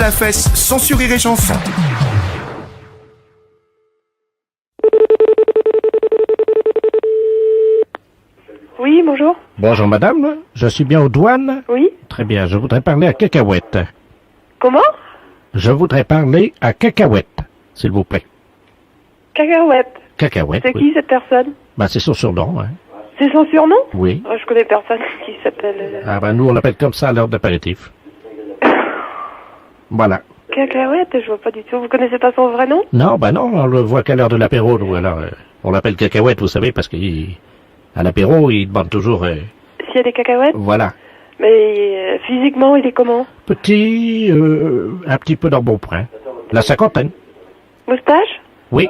la fesse sans sourire et chanson. Oui, bonjour. Bonjour madame, je suis bien aux douanes? Oui. Très bien, je voudrais parler à Cacahuète. Comment? Je voudrais parler à Cacahuète, s'il vous plaît. Cacahuète. Cacahuète, C'est oui. qui cette personne? Ben, c'est son surnom, hein. C'est son surnom? Oui. Je connais personne qui s'appelle... Ah ben, nous, on l'appelle comme ça à l'heure d'apéritif. Voilà. Cacahuète, je vois pas du tout. Vous connaissez pas son vrai nom? Non, ben non, on le voit qu'à l'heure de l'apéro, nous, alors, on l'appelle Cacahuète, vous savez, parce qu'à l'apéro, il demande toujours, S'il y a des cacahuètes? voilà. Mais physiquement, il est comment? Petit, un petit peu dans bon point. La cinquantaine. Moustache? Oui,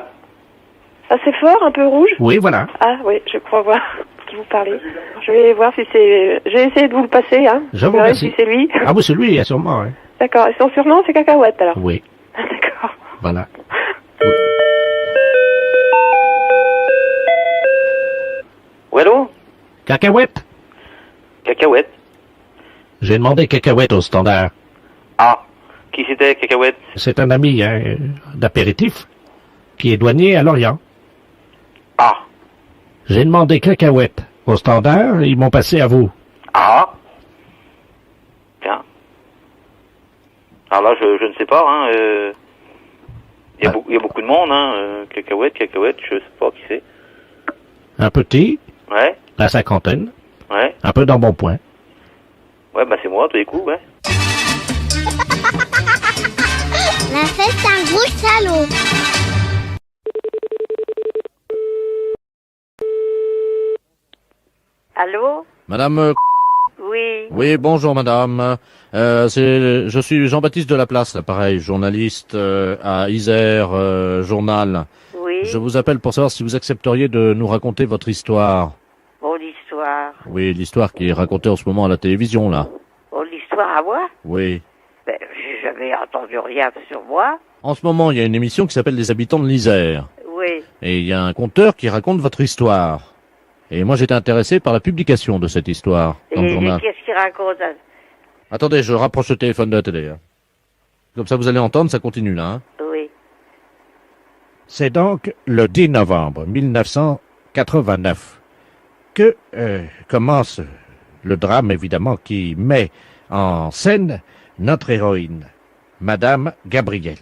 Assez fort, un peu rouge? oui, voilà. Ah oui, je crois voir qui vous parlez. Je vais voir si c'est... J'ai essayé de vous le passer, hein. Je vous verrai remercie. si c'est lui. Ah oui, c'est lui, sûrement, hein. D'accord. Et son surnom, c'est Cacahuète, alors? Oui, Ah, d'accord. voilà. Oui, allô? Cacahuète? Cacahuète. J'ai demandé Cacahuète au standard. Ah, qui c'était, Cacahuète? C'est un ami, hein, d'apéritif, qui est douanier à Lorient. Ah, J'ai demandé Cacahuète au standard, ils m'ont passé à vous. ah. Tiens. Alors là, je ne sais pas, hein. Il y a beaucoup de monde, hein. Cacahuète, je sais pas qui c'est. Un petit, Ouais, la cinquantaine, ouais. un peu dans bon point. Ouais, bah c'est moi, tous les coups, ouais. La fête, c'est un gros salaud. Allô? Madame, Oui. oui, bonjour madame. Je suis Jean-Baptiste Delaplace, pareil, journaliste à Isère Journal. Oui. Je vous appelle pour savoir si vous accepteriez de nous raconter votre histoire. Bon, l'histoire. Oui, l'histoire qui est racontée en ce moment à la télévision, là. Bon, l'histoire à moi? Oui. Ben, j'ai jamais entendu rien sur moi. En ce moment, il y a une émission qui s'appelle Les Habitants de l'Isère. Oui. Et il y a un conteur qui raconte votre histoire. Et moi, j'étais intéressé par la publication de cette histoire dans le Et journal. qu'est-ce qu'il raconte? Attendez, je rapproche le téléphone de la télé. Hein. Comme ça, vous allez entendre, ça continue là. Hein. Oui. C'est donc le 10 novembre 1989 que commence le drame, évidemment, qui met en scène notre héroïne, Madame Gabrielle.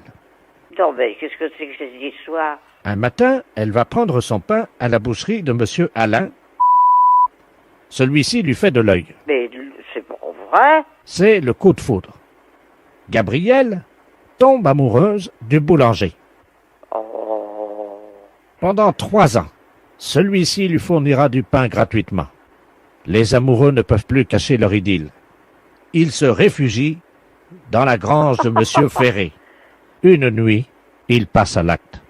Non, mais qu'est-ce que c'est que cette histoire? Un matin, elle va prendre son pain à la boucherie de Monsieur Alain. Celui-ci lui fait de l'œil. Mais c'est pas vrai? C'est le coup de foudre. Gabrielle tombe amoureuse du boulanger. Oh. Pendant 3 ans, celui-ci lui fournira du pain gratuitement. Les amoureux ne peuvent plus cacher leur idylle. Ils se réfugient dans la grange de Monsieur Ferré. Une nuit, ils passent à l'acte.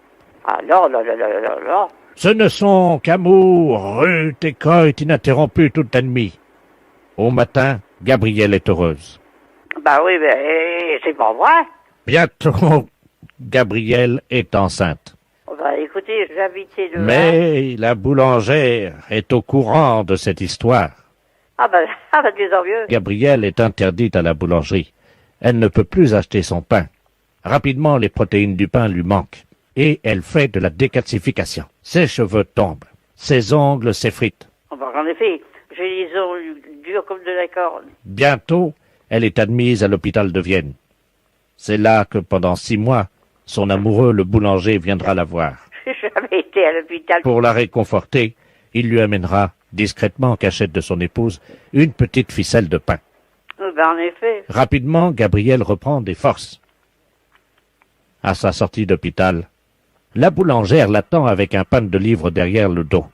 Ah non, non, non, non, non, non. Ce ne sont qu'amour, rut et coït ininterrompu toute la nuit. Au matin, Gabrielle est heureuse. Bah oui, mais c'est pas vrai. Bientôt, Gabrielle est enceinte. Bah écoutez, j'habitais le... Mais la boulangère est au courant de cette histoire. Ah bah tant mieux. Gabrielle est interdite à la boulangerie. Elle ne peut plus acheter son pain. Rapidement, les protéines du pain lui manquent. Et elle fait de la décalcification. Ses cheveux tombent. Ses ongles s'effritent. Oh, bah, en effet, j'ai les ongles durs comme de la corde. Bientôt, elle est admise à l'hôpital de Vienne. C'est là que pendant 6 mois, son amoureux, le boulanger, viendra la voir. J'ai jamais été à l'hôpital. Pour la réconforter, il lui amènera, discrètement en cachette de son épouse, une petite ficelle de pain. Bah en effet. Rapidement, Gabrielle reprend des forces. À sa sortie d'hôpital, la boulangère l'attend avec un pan de livres derrière le dos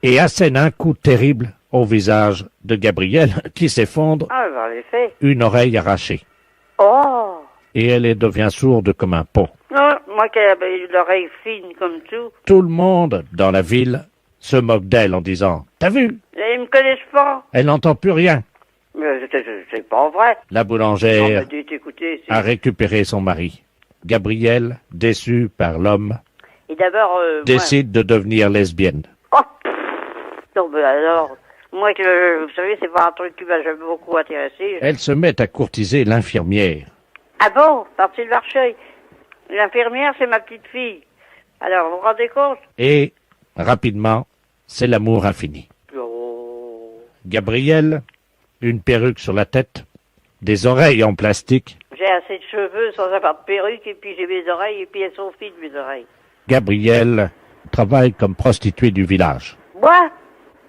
et assène un coup terrible au visage de Gabrielle qui s'effondre, Ah bah en effet. une oreille arrachée, Oh. et elle devient sourde comme un pot. Non, moi qui avais l'oreille fine comme tout. Tout le monde dans la ville se moque d'elle en disant « T'as vu? Ils me connaissent pas. Elle n'entend plus rien. Mais c'est pas vrai. » La Non, boulangère mais dites, écoutez, a récupéré son mari. Gabrielle, déçue par l'homme, Et d'abord, décide de devenir lesbienne. moi... Oh, pff. Non, mais alors, moi, vous savez, c'est pas un truc qui m'a jamais beaucoup intéressé. Elle se met à courtiser l'infirmière Ah bon, parti de Marcheuil. L'infirmière, c'est ma petite fille. Alors, vous vous rendez compte? Et, rapidement, c'est l'amour infini. Oh. Gabriel, une perruque sur la tête, des oreilles en plastique. J'ai assez de cheveux sans avoir de perruque, et puis j'ai mes oreilles, et puis elles sont fines, mes oreilles. Gabriel travaille comme prostituée du village. Moi?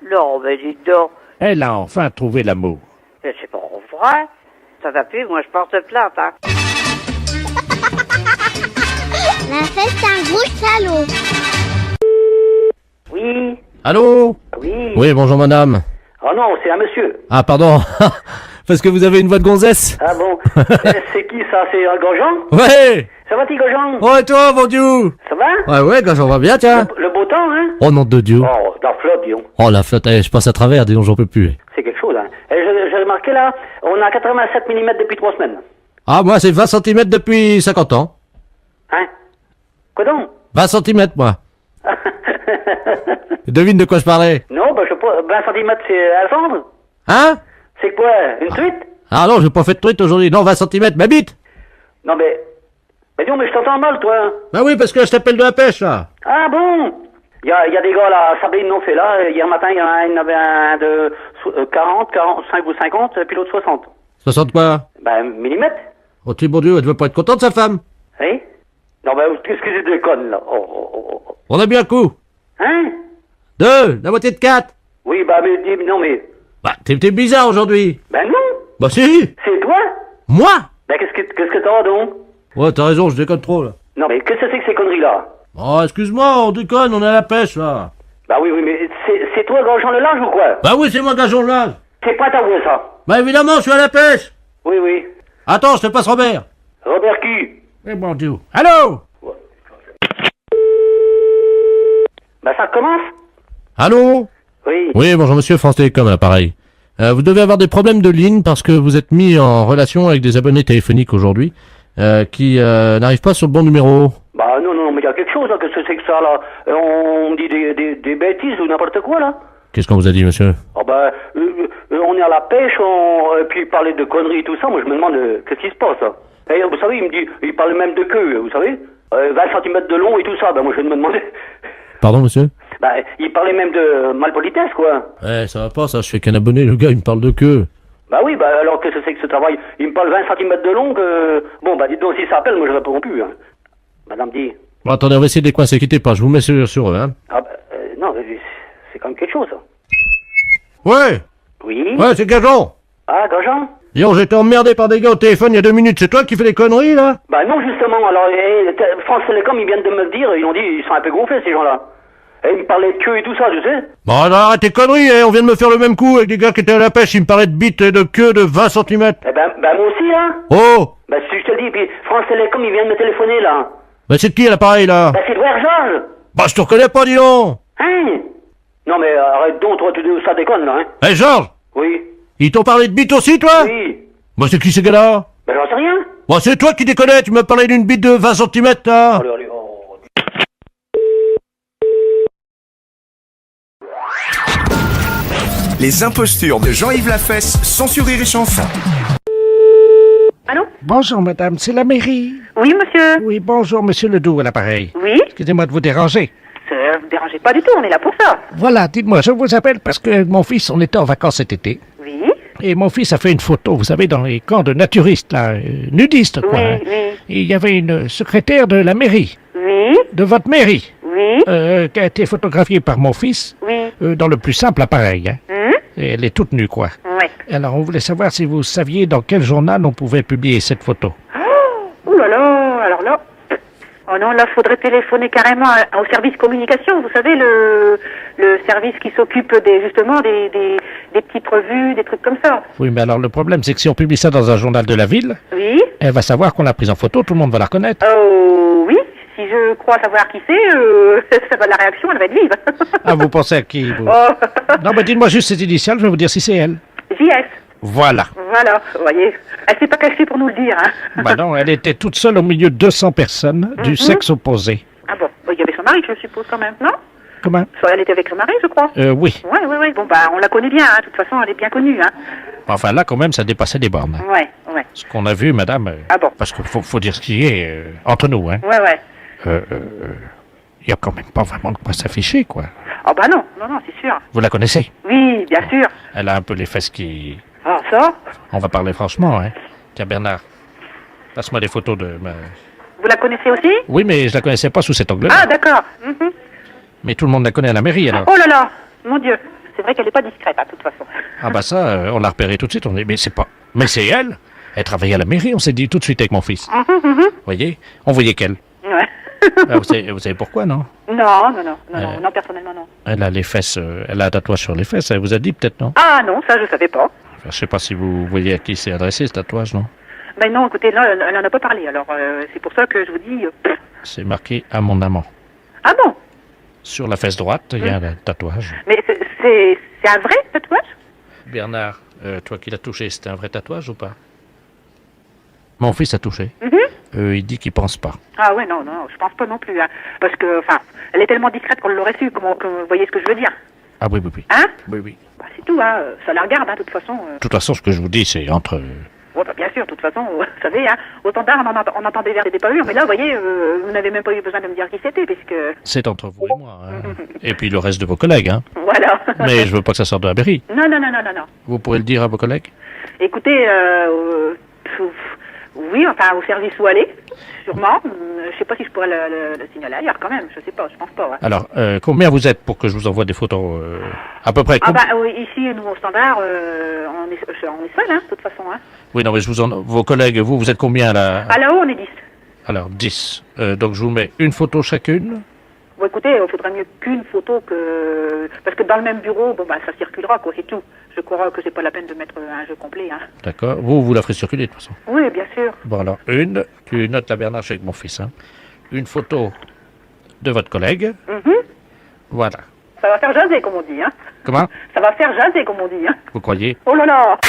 Non, mais dites donc. Elle a enfin trouvé l'amour. Mais c'est pas vrai. Ça va plus, moi je porte plainte, hein. La fête, c'est un gros salaud. Oui, Allô? oui. Oui, bonjour madame. Oh non, c'est un monsieur. Ah, pardon. Parce que vous avez une voix de gonzesse. Ah bon. C'est qui ça? C'est Grosjean? Ouais. Ça va, petit Grosjean? Oh, et toi, mon Dieu? Ça va? Ouais, quand j'en va bien, tiens. Le beau temps, hein? Oh, nom de Dieu. Oh, dans la flotte, dis donc. Oh, la flotte, je passe à travers, dis donc, j'en peux plus. C'est quelque chose, hein. J'ai remarqué là, on a 87 mm depuis 3 semaines. Ah, moi, c'est 20 cm depuis 50 ans. Hein? Quoi donc? 20 cm, moi. Devine de quoi je parlais. Non, bah je sais pas, 20 cm c'est à vendre? Hein? C'est quoi? Une truite? Ah non, j'ai pas fait de truite aujourd'hui. Non, 20 cm, ma bite. Non mais... Mais non, mais je t'entends mal, toi. Bah oui, parce que je t'appelle de la pêche, là. Ah bon? Il y a des gars là, Sabine l'ont fait là, hier matin il y en avait un de 40, 45 ou 50, et puis l'autre 60. 60 quoi? Ben, millimètres? Oh, tu bon Dieu, elle devait pas être contente, sa femme. Oui? Non, ben, qu'est-ce que je déconne, là? Oh. On a bien un coup. Hein? 2, la moitié de 4. Oui, bah, mais, non, mais... Bah, t'es bizarre aujourd'hui. Ben non! Bah si. C'est toi? Moi? Ben, qu'est-ce que t'as, donc? Ouais, t'as raison, je déconne trop, là. Non, mais qu'est-ce que c'est que ces conneries-là? Oh, excuse-moi, on déconne, on est à la pêche, là. Bah oui, mais c'est toi, Grosjean le Large, ou quoi? Bah oui, c'est moi, Gageon le Large. C'est pas ta voix, ça? Bah évidemment, je suis à la pêche. Oui. Attends, je te passe Robert. Robert qui? Eh bon Dieu. Allô? Bah ça commence? Allô? Oui. Oui, bonjour monsieur, France Télécom à l'appareil. Vous devez avoir des problèmes de ligne parce que vous êtes mis en relation avec des abonnés téléphoniques aujourd'hui qui n'arrivent pas sur le bon numéro. Bah non, mais il y a quelque chose, là, qu'est-ce que c'est que ça, là? On dit des bêtises ou n'importe quoi, là? Qu'est-ce qu'on vous a dit, monsieur? Ah bah, on est à la pêche, puis parler de conneries et tout ça, moi je me demande qu'est-ce qui se passe, là? Et vous savez, il parle même de queue, vous savez? 20 cm de long et tout ça, bah moi je me demandais... Pardon, monsieur? Bah, il parlait même de malpolitesse, quoi. Ouais, ça va pas, ça, je fais qu'un abonné, le gars, il me parle de queue. Bah oui, bah alors qu'est-ce que c'est que ce travail? Il me parle 20 cm de long, Bon, bah dites donc, s'il s'appelle, moi je réponds plus, hein. Madame dit... Bon, attendez, on va essayer de les coincer, quittez pas, je vous mets sur eux, hein. Ah bah, non, c'est quand même quelque chose, ça. Ouais! Oui? Ouais, c'est Gageon! Ah, Grosjean? Yo, j'étais emmerdé par des gars au téléphone il y a 2 minutes, c'est toi qui fais des conneries, là? Bah non, justement, alors, France Télécom, ils viennent de me le dire, ils ont dit, ils sont un peu gonflés, ces gens-là. Et ils me parlaient de queue et tout ça, tu sais. Bon, alors arrête tes conneries, on vient de me faire le même coup avec des gars qui étaient à la pêche, ils me parlaient de bites et de queue de 20 cm. Eh ben, moi aussi, là. Oh! Bah, si je te le dis, puis France Télécom, ils viennent me téléphoner, là. Bah c'est de qui à l'appareil, là? Bah, c'est Edouard Georges. Bah je te reconnais pas, dis donc! Hein? Non, mais arrête donc, toi, ça déconne, là, hein. Hé, Georges! Oui. Ils t'ont parlé de bite aussi, toi? Oui. Bah c'est qui ces gars-là? Bah, j'en sais rien. Bah c'est toi qui déconnes, tu m'as parlé d'une bite de 20 cm, là! Allez, Les impostures de Jean-Yves Lafesse, sans Rire et Chanson. Allô? Bonjour madame, c'est la mairie. Oui, monsieur. Oui, bonjour monsieur Ledoux à l'appareil. Oui? Excusez-moi de vous déranger. Vous dérangez pas du tout, on est là pour ça. Voilà, dites-moi, je vous appelle parce que mon fils, on était en vacances cet été. Oui? Et mon fils a fait une photo, vous savez, dans les camps de naturistes, là, nudistes, quoi. hein. Oui. Et il y avait une secrétaire de la mairie, Oui? de votre mairie, Oui? qui a été photographiée par mon fils, Oui? dans le plus simple appareil. Hein. Hum? Et elle est toute nue, quoi. Ouais. Alors, on voulait savoir si vous saviez dans quel journal on pouvait publier cette photo. Oh là là, alors là... Oh non, là, faudrait téléphoner carrément au service communication, vous savez, le service qui s'occupe justement des petites revues, des trucs comme ça. Oui, mais alors le problème, c'est que si on publie ça dans un journal de la ville, Oui? elle va savoir qu'on l'a prise en photo, tout le monde va la reconnaître. Oh, oui, si je crois savoir qui c'est, ça va, la réaction, elle va être vive. Ah, vous pensez à qui, vous? Oh. Non, mais dites-moi juste ses initiales, je vais vous dire si c'est elle. JS. Voilà. Voilà, vous voyez, elle s'est pas cachée pour nous le dire, hein. Bah non, elle était toute seule au milieu de 200 personnes du sexe opposé. Ah bon, il y avait son mari, je suppose, quand même, non? Comment? Elle était avec son mari, je crois. Oui. Oui. Bon, bah, on la connaît bien, hein. De toute façon, elle est bien connue, hein. Enfin, là, quand même, ça dépassait les bornes. Hein. Ouais. Ce qu'on a vu, madame... Ah bon? Parce qu'il faut dire ce qui est entre nous, hein. Ouais. Il y a quand même pas vraiment de quoi s'afficher, quoi. Oh bah non, c'est sûr. Vous la connaissez? Oui, bien sûr. Elle a un peu les fesses qui... Ah, ça? On va parler franchement, hein. Tiens, Bernard, passe-moi des photos de ma... Vous la connaissez aussi? Oui, mais je la connaissais pas sous cet angle-là. Ah, d'accord. Mhm. Mais tout le monde la connaît à la mairie, alors. Oh là là, mon Dieu. C'est vrai qu'elle n'est pas discrète, de toute façon. Ah bah ça, on l'a repéré tout de suite. On dit, mais c'est pas... Mais c'est elle. Elle travaillait à la mairie, on s'est dit tout de suite avec mon fils. Vous voyez? On voyait qu'elle. Ouais. Ah, vous savez pourquoi, non? Non, personnellement, non. Elle a les fesses... elle a un tatouage sur les fesses, elle vous a dit peut-être, non? Ah non, ça, je savais pas. Enfin, je sais pas si vous voyez à qui c'est adressé, ce tatouage, non? Ben non, écoutez, là, elle en a pas parlé, alors c'est pour ça que je vous dis... C'est marqué « à mon amant Ah bon? ». Sur la fesse droite, il y a un tatouage. Mais c'est un vrai tatouage? Bernard, toi qui l'as touché, c'était un vrai tatouage ou pas? Mon fils a touché. Il dit qu'il pense pas. Ah ouais, non, je pense pas non plus. Hein. Parce que, enfin, elle est tellement discrète qu'on l'aurait su, vous voyez ce que je veux dire? Ah oui. Hein? Oui. Bah, c'est tout, hein, ça la regarde, hein, de toute façon. De toute façon, ce que je vous dis, c'est entre... Ouais, bah, bien sûr, de toute façon, vous savez, hein, au standard, on entendait vers des parures, mais là, vous voyez, vous n'avez même pas eu besoin de me dire qui c'était, puisque... C'est entre vous et moi. Hein. Et puis le reste de vos collègues. Hein. Voilà. Mais je veux pas que ça sorte de la mairie. Non. Vous pourrez le dire à vos collègues? Écoutez, oui, enfin, au service où aller, sûrement. Je sais pas si je pourrais le signaler ailleurs, quand même. Je sais pas, je pense pas. Ouais. Alors, combien vous êtes pour que je vous envoie des photos à peu près? Ah bah oui, ici, nous, au standard, on est seul, hein, de toute façon. Hein. Oui, non, mais vos collègues, vous êtes combien là? À là-haut, on est 10. Alors, 10. Donc, je vous mets une photo chacune. Bon, écoutez, il faudrait mieux qu'une photo que... Parce que dans le même bureau, bon, bah, ça circulera, quoi, c'est tout. Je crois que c'est pas la peine de mettre un jeu complet, hein. D'accord. Vous la ferez circuler, de toute façon. Oui, bien sûr. Bon, alors, tu notes la Bernard, je suis avec mon fils, hein. Une photo de votre collègue. Voilà. Ça va faire jaser, comme on dit, hein. Comment? Ça va faire jaser, comme on dit, hein. Vous croyez? Oh là là!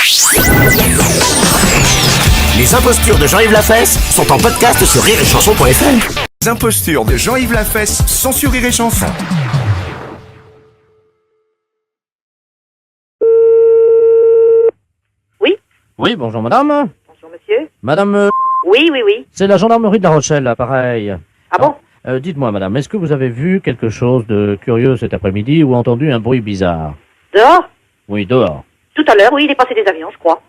Les impostures de Jean-Yves Lafesse sont en podcast sur rireetchanson.fr. Les impostures de Jean-Yves Lafesse sont sur Rire et Chanson. Oui, bonjour madame. Bonjour, monsieur. Madame, Oui. c'est la gendarmerie de La Rochelle, là, pareil. Ah bon? Dites-moi madame, est-ce que vous avez vu quelque chose de curieux cet après-midi ou entendu un bruit bizarre? Dehors? Oui, dehors. Tout à l'heure, oui, il est passé des avions, je crois.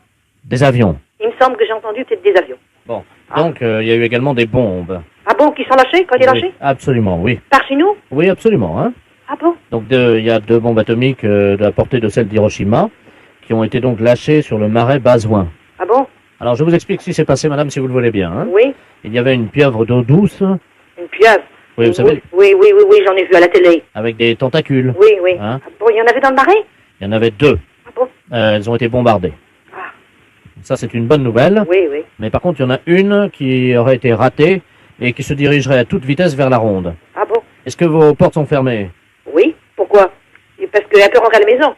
Des avions. Il me semble que j'ai entendu peut-être des avions. Bon. Donc, il y a eu également des bombes. Ah bon, qui sont lâchés, quand il est lâché? Oui, absolument, oui. Par chez nous? Oui, absolument, hein. Ah bon? Donc, il y a 2 bombes atomiques de la portée de celle d'Hiroshima qui ont été donc lâchées sur le marais Bazoin. Ah bon? Alors, je vous explique ce qui s'est passé, madame, si vous le voulez bien. Hein. Oui. Il y avait une pieuvre d'eau douce. Une pieuvre? Oui, vous savez, Oui, j'en ai vu à la télé. avec des tentacules. Oui. Hein. Ah bon, il y en avait dans le marais? Il y en avait 2. Ah bon? Elles ont été bombardées. Ah. Ça, c'est une bonne nouvelle. Oui. Mais par contre, il y en a une qui aurait été ratée et qui se dirigerait à toute vitesse vers la ronde. Ah bon? Est-ce que vos portes sont fermées? Oui, pourquoi? Parce qu'elle peut rentrer à la maison.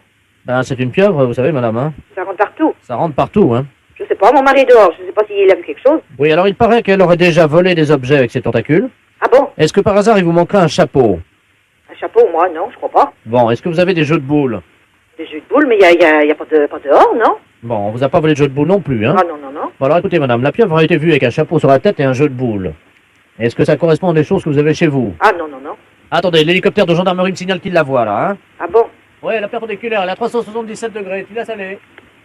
Ben, c'est une pieuvre, vous savez, madame. Hein. Ça rentre partout. Ça rentre partout, hein. Je sais pas, mon mari est dehors, je sais pas s'il a vu quelque chose. Oui, alors il paraît qu'elle aurait déjà volé des objets avec ses tentacules. Ah bon? Est-ce que par hasard, il vous manquerait un chapeau? Un chapeau, moi, non, je crois pas. Bon, est-ce que vous avez des jeux de boules? Des jeux de boules, mais il y a pas dehors, non? Bon, on vous a pas volé de jeux de boules non plus, hein. Ah non. Bon, alors écoutez, madame, la pieuvre a été vue avec un chapeau sur la tête et un jeu de boules. Est-ce que ça correspond à des choses que vous avez chez vous? Ah non. Attendez, l'hélicoptère de gendarmerie me signale qu'il la voit, là, hein. Ah bon? Ouais, la perpendiculaire, elle est à 377 degrés, tu laisses aller.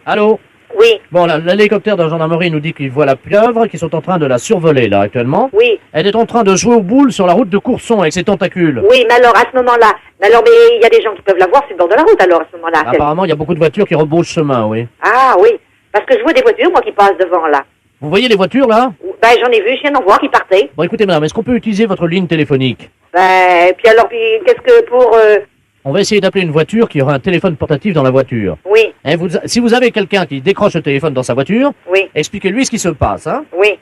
Allô? Oui. Bon, l'hélicoptère de gendarmerie nous dit qu'il voit la pieuvre, qu'ils sont en train de la survoler, là, actuellement. Oui. Elle est en train de jouer aux boules sur la route de Courson avec ses tentacules. Oui, mais alors, à ce moment-là, mais il y a des gens qui peuvent la voir sur le bord de la route, alors, à ce moment-là. Apparemment, il y a beaucoup de voitures qui rebroussent chemin, oui. Ah oui, parce que je vois des voitures, moi, qui passent devant, là. Vous voyez les voitures, là? Ben, j'en ai vu, je viens d'en voir qui partaient. Bon, écoutez, madame, est-ce qu'on peut utiliser votre ligne téléphonique? Ben, puis alors, qu'est-ce que pour... On va essayer d'appeler une voiture qui aura un téléphone portatif dans la voiture. Oui, Si vous avez quelqu'un qui décroche le téléphone dans sa voiture, oui, expliquez-lui ce qui se passe, hein? oui.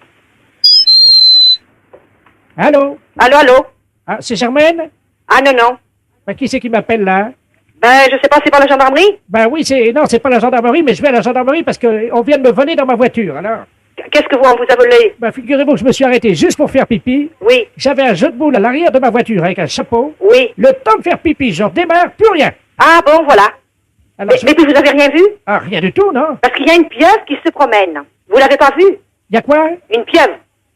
Allô? Allô? Ah, c'est Germaine? Ah non. Ben, qui c'est qui m'appelle là? Ben, je sais pas, c'est pas la gendarmerie? Ben oui, non, c'est pas la gendarmerie, mais je vais à la gendarmerie parce qu'on vient de me voler dans ma voiture, alors. Qu'est-ce que on vous a volé? Ben, figurez-vous que je me suis arrêté juste pour faire pipi. Oui, J'avais un jeu de boules à l'arrière de ma voiture avec un chapeau. oui. Le temps de faire pipi, je redémarre, plus rien. Ah bon, voilà. Alors, Mais puis vous avez rien vu? Ah, rien du tout, non? Parce qu'il y a une pieuvre qui se promène. Vous l'avez pas vue? Y a quoi? Une pieuvre.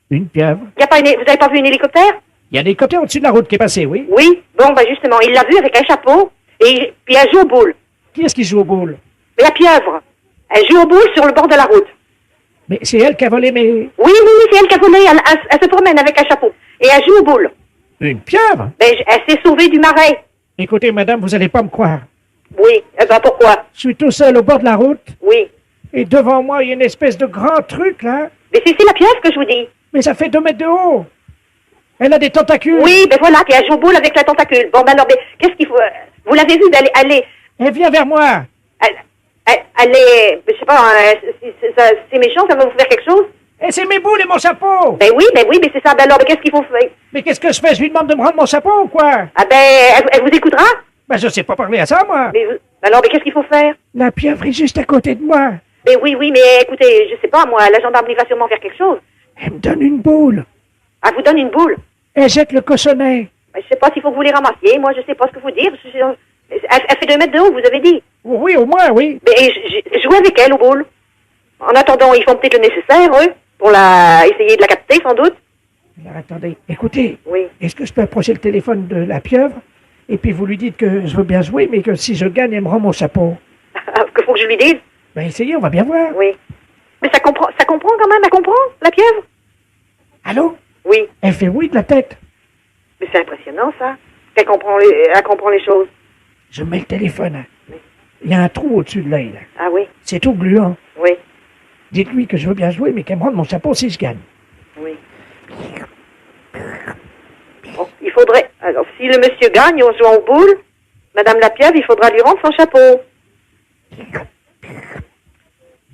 Une pieuvre. Vous avez pas vu un hélicoptère? Y a un hélicoptère au-dessus de la route qui est passé, oui. Oui. Bon, ben justement, il l'a vue avec un chapeau et puis elle joue aux boules. Qui est-ce qui joue au boule? Mais la pieuvre, elle joue aux boules sur le bord de la route. Mais c'est elle qui a volé mes... Oui, c'est elle qui a volé. Elle se promène avec un chapeau et elle joue aux boules. Une pieuvre? Ben, elle s'est sauvée du marais. Écoutez, madame, vous allez pas me croire. Oui. Eh ben, pourquoi? Je suis tout seul au bord de la route, Oui. et devant moi, il y a une espèce de grand truc, là. Mais c'est la pieuvre que je vous dis. Mais ça fait 2 mètres de haut. Elle a des tentacules. Oui, ben voilà, puis elle joue aux boules avec la tentacule. Bon, ben alors, qu'est-ce qu'il faut... Vous l'avez vue, Elle vient vers moi. Elle est... Je sais pas, c'est méchant, ça va vous faire quelque chose? Et c'est mes boules et mon chapeau. Ben oui, mais c'est ça. Ben alors, qu'est-ce qu'il faut faire? Mais qu'est-ce que je fais? Je lui demande de me rendre mon chapeau ou quoi? Ah ben, elle vous écoutera? Ben, je sais pas parler à ça, moi. Alors, qu'est-ce qu'il faut faire? La pieuvre est juste à côté de moi. Ben oui, mais écoutez, je sais pas, moi, la gendarmerie va sûrement faire quelque chose. Elle me donne une boule. Elle vous donne une boule? Elle jette le cochonnet. Ben, je sais pas s'il faut que vous les ramassiez. Moi, je sais pas ce que vous dire. Elle fait 2 mètres de haut, vous avez dit? Oui, au moins, oui. Ben, jouez avec elle aux boules. En attendant, ils font peut-être le nécessaire, eux, pour essayer de la capter, sans doute. Alors, attendez, écoutez. Oui. Est-ce que je peux approcher le téléphone de la pieuvre? Et puis vous lui dites que je veux bien jouer, mais que si je gagne, elle me rend mon chapeau. Que faut que je lui dise? Ben, essayez, on va bien voir. Oui. Mais ça comprend quand même, elle comprend, la pieuvre? Allô? Oui. Elle fait oui de la tête. Mais c'est impressionnant, ça. Elle comprend les choses. Je mets le téléphone. Hein. Il y a un trou au-dessus de l'œil, là. Ah oui? C'est tout gluant. Oui. Dites-lui que je veux bien jouer, mais qu'elle me rende mon chapeau si je gagne. Oui. Bon, il faudrait... Alors, si le monsieur gagne en jouant aux boules, Madame la pieuvre, il faudra lui rendre son chapeau.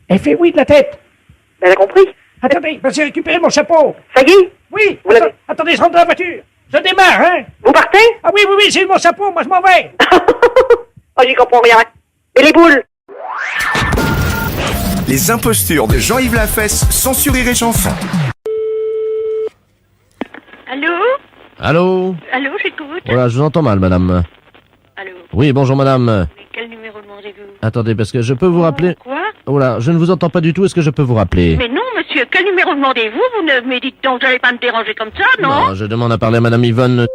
Elle fait oui de la tête. Elle a compris. Attendez, j'ai récupéré mon chapeau. Ça y est? Oui. Vous l'avez... Attendez, je rentre dans la voiture. Je démarre, hein. Vous partez? Ah oui, j'ai eu mon chapeau, moi je m'en vais. Oh, j'y comprends rien. Et les boules? Les impostures de Jean-Yves Lafesse, sans Rire et Chanson. Allô? Allô? Allô, j'écoute. Voilà, je vous entends mal, madame. Allô? Oui, bonjour, madame. Mais quel numéro demandez-vous? Attendez, parce que je peux vous rappeler... Quoi? Oh là, je ne vous entends pas du tout, est-ce que je peux vous rappeler? Mais non, monsieur, quel numéro demandez-vous? Vous ne me dites donc, vous n'allez pas me déranger comme ça, non? Non, je demande à parler à madame Yvonne...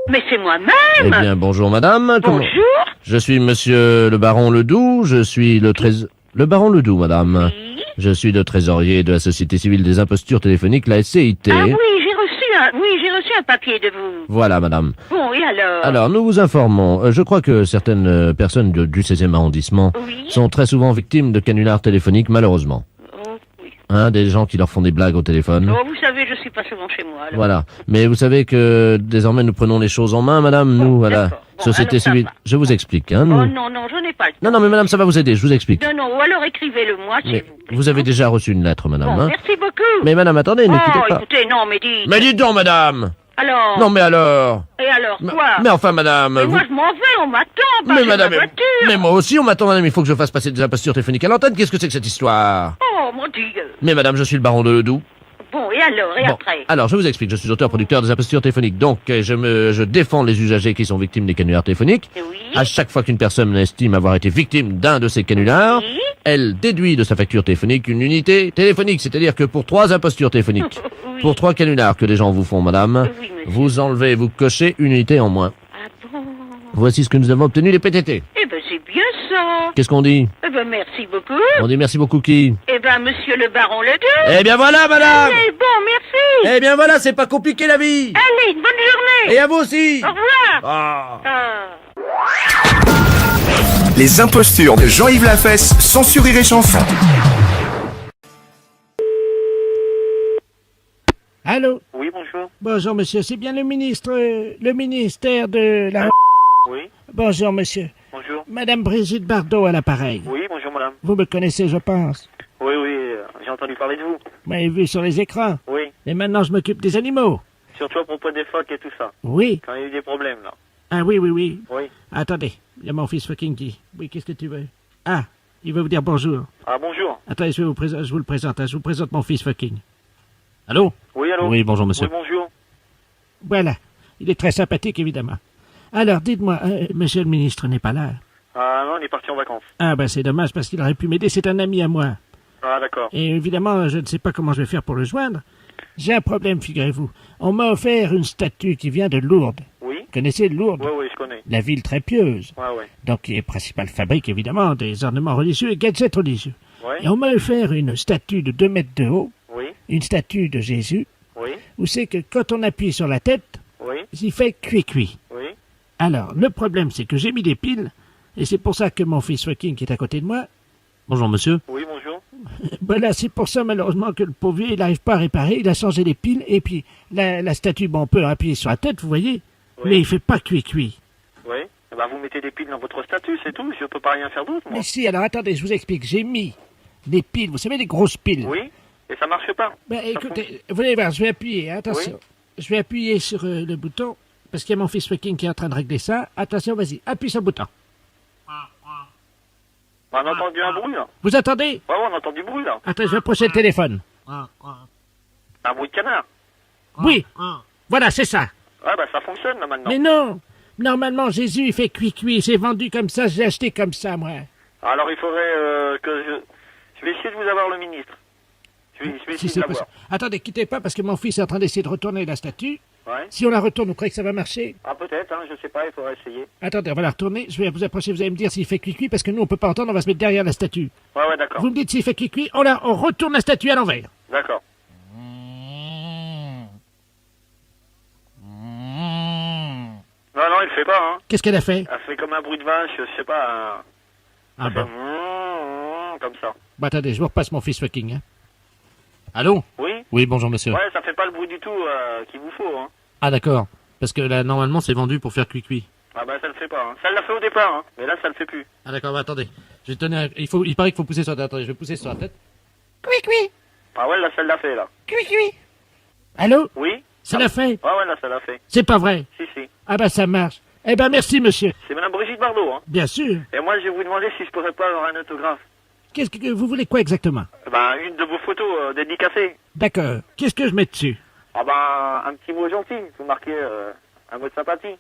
Mais c'est moi-même! Eh bien, bonjour, madame. Bonjour! Je suis monsieur le baron Ledoux, je suis le baron Ledoux, madame. Oui? Je suis le trésorier de la Société Civile des Impostures Téléphoniques, la SCIT. Ah oui, j'ai reçu un papier de vous. Voilà, madame. Bon, et alors? Alors, nous vous informons. Je crois que certaines personnes du 16e arrondissement sont très souvent victimes de canulars téléphoniques, malheureusement. Oh, oui. Hein, des gens qui leur font des blagues au téléphone. Oh, vous savez, je suis pas souvent chez moi, alors. Voilà. Mais vous savez que désormais nous prenons les choses en main, madame. Nous, à la Société Civile. Je vous explique, hein. Nous... Oh non, je n'ai pas le temps. Non, mais madame, ça va vous aider, je vous explique. Non, ou alors écrivez-le-moi, s'il vous plaît. Vous avez déjà reçu une lettre, madame, Bon, hein. merci beaucoup. Mais madame, attendez, ne quittez pas. Écoutez, non, mais dites. Mais dites donc, madame. Alors? Non, mais alors? Et alors, quoi? Mais enfin, madame... Mais moi, je m'en vais, on m'attend, Mais madame... ma voiture. Mais moi aussi, on m'attend, madame, il faut que je fasse passer des impostures téléphoniques à l'antenne. Qu'est-ce que c'est que cette histoire? Oh, mon Dieu. Mais madame, je suis le baron de Ledoux. Bon, et alors, et après? Alors, je vous explique, je suis auteur-producteur des impostures téléphoniques, donc je défends les usagers qui sont victimes des canulars téléphoniques. Oui. À chaque fois qu'une personne estime avoir été victime d'un de ces canulars, elle déduit de sa facture téléphonique une unité téléphonique, c'est-à-dire que pour 3 impostures téléphoniques, pour 3 canulars que les gens vous font, madame, vous enlevez, vous cochez une unité en moins. Ah bon? Voici ce que nous avons obtenu les PTT. Eh ben, c'est bien ça. Qu'est-ce qu'on dit? Eh ben, merci beaucoup. On dit merci beaucoup qui? Eh ben, monsieur le baron Ledoux. Eh bien voilà, madame. Allez, bon, merci. Eh bien voilà, c'est pas compliqué la vie. Allez, une bonne journée. Et à vous aussi. Au revoir. Ah. Les impostures de Jean-Yves Lafesse, sans Rire et Chanson. Allô? Oui, bonjour. Bonjour, monsieur. C'est bien le ministère de la... Oui. Bonjour, monsieur. Bonjour. Madame Brigitte Bardot à l'appareil. Oui, bonjour, madame. Vous me connaissez, je pense. Oui, j'ai entendu parler de vous. Vous m'avez vu sur les écrans. Oui. Et maintenant, je m'occupe des animaux. Surtout à propos des phoques et tout ça. Oui. Quand il y a eu des problèmes, là. Ah oui. Oui. Attendez, il y a mon fils fucking qui. Oui, qu'est-ce que tu veux? Ah, il veut vous dire bonjour. Ah, bonjour. Attendez, je vous le présente. Je vous présente mon fils fucking. Allô? Oui, allô? Oui, bonjour, monsieur. Oui, bonjour. Voilà. Il est très sympathique, évidemment. Alors, dites-moi, monsieur le ministre n'est pas là. Ah non, il est parti en vacances. Ah bah c'est dommage parce qu'il aurait pu m'aider, c'est un ami à moi. Ah d'accord. Et évidemment, je ne sais pas comment je vais faire pour le joindre. J'ai un problème, figurez-vous. On m'a offert une statue qui vient de Lourdes. Oui. Vous connaissez Lourdes? Oui, je connais. La ville très pieuse. Ouais. Donc, qui est principale fabrique, évidemment, des ornements religieux et gadgets religieux. Ouais. Et on m'a offert une statue de 2 mètres de haut. Oui. Une statue de Jésus. Oui. Où c'est que quand on appuie sur la tête, Oui. il fait cuit-cuit. Oui. Alors, le problème, c'est que j'ai mis des piles, et c'est pour ça que mon fils Joaquin, qui est à côté de moi... Bonjour, monsieur. Oui, bonjour. Ben là, c'est pour ça, malheureusement, que le pauvre vieux, il n'arrive pas à réparer, il a changé les piles, et puis la statue, bon, on peut appuyer sur la tête, vous voyez, mais il fait pas cuit-cuit. Oui. Eh ben, vous mettez des piles dans votre statut, c'est tout. Je peux pas rien faire d'autre, moi. Mais si, alors attendez, je vous explique, j'ai mis des piles, vous savez, des grosses piles. Oui. Et ça marche pas. Ben écoutez, vous allez voir, je vais appuyer, hein, attention. Oui. Je vais appuyer sur le bouton, parce qu'il y a mon fils Joaquin qui est en train de régler ça. Attention, vas-y, appuie sur le bouton. On a entendu un bruit, là. Vous attendez? Ouais, on entend du bruit, là. Attends, je vais approcher le téléphone. Un bruit de canard. Oui, voilà, c'est ça. Ouais, bah ça fonctionne, là, maintenant. Mais non, normalement, Jésus, il fait cuit-cuit, c'est vendu comme ça, je l'ai acheté comme ça, moi. Alors, il faudrait que je vais essayer de vous avoir le ministre. Je vais Si essayer c'est de l'avoir. possible. Attendez, quittez pas, parce que mon fils est en train d'essayer de retourner la statue. Ouais. Si on la retourne, vous croyez que ça va marcher? Ah, peut-être, hein, je sais pas, il faudrait essayer. Attendez, on va la retourner, je vais vous approcher, vous allez me dire s'il fait cuit-cuit, parce que nous, on peut pas entendre, on va se mettre derrière la statue. Ouais, d'accord. Vous me dites s'il fait cuit-cuit, on retourne la statue à l'envers. D'accord. Non, il fait pas, hein. Qu'est-ce qu'elle a fait? Elle fait comme un bruit de vache, je sais pas. Ah bon. Comme ça. Bah attendez, je vous repasse mon fils Joaquin. Hein. Allô? Oui. Oui, bonjour, monsieur. Ouais, ça fait pas le bruit du tout qu'il vous faut, hein. Ah, d'accord. Parce que là, normalement, c'est vendu pour faire cuit-cuit. Ah bah ça le fait pas, hein. Ça l'a fait au départ, hein. Mais là, ça le fait plus. Ah, d'accord, bah attendez. Je vais tenir... Il paraît qu'il faut pousser sur la tête. Attendez, je vais pousser sur la tête. Cuit-cuit. Ah ouais, là, ça l'a fait, là. Cuit-cuit. Allô? Oui. Ça l'a fait? Ouais, là, ça l'a fait. C'est pas vrai? Si. Ah bah ça marche. Eh ben merci, monsieur. C'est madame Brigitte Bardot, hein. Bien sûr. Et moi, je vais vous demander si je pourrais pas avoir un autographe. Qu'est-ce que vous voulez quoi exactement? Ben, une de vos photos dédicacées. D'accord. Qu'est-ce que je mets dessus? Ah ben, un petit mot gentil. Vous marquez un mot de sympathie.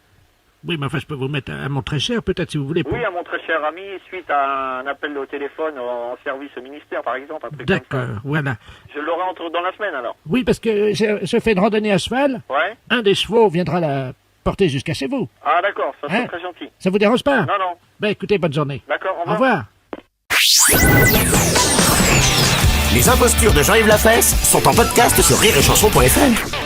Oui, mais enfin, je peux vous mettre un mot très cher, peut-être, si vous voulez. Oui, à mon très cher ami, suite à un appel au téléphone en service au ministère, par exemple. D'accord, voilà. Je l'aurai dans la semaine, alors. Oui, parce que je fais une randonnée à cheval. Ouais. Un des chevaux viendra la porter jusqu'à chez vous. Ah, d'accord, ça c'est Hein? très gentil. Ça vous dérange pas? Non. Ben écoutez, bonne journée. D'accord, Au revoir. Les impostures de Jean-Yves Lafesse sont en podcast sur rireetchanson.fr.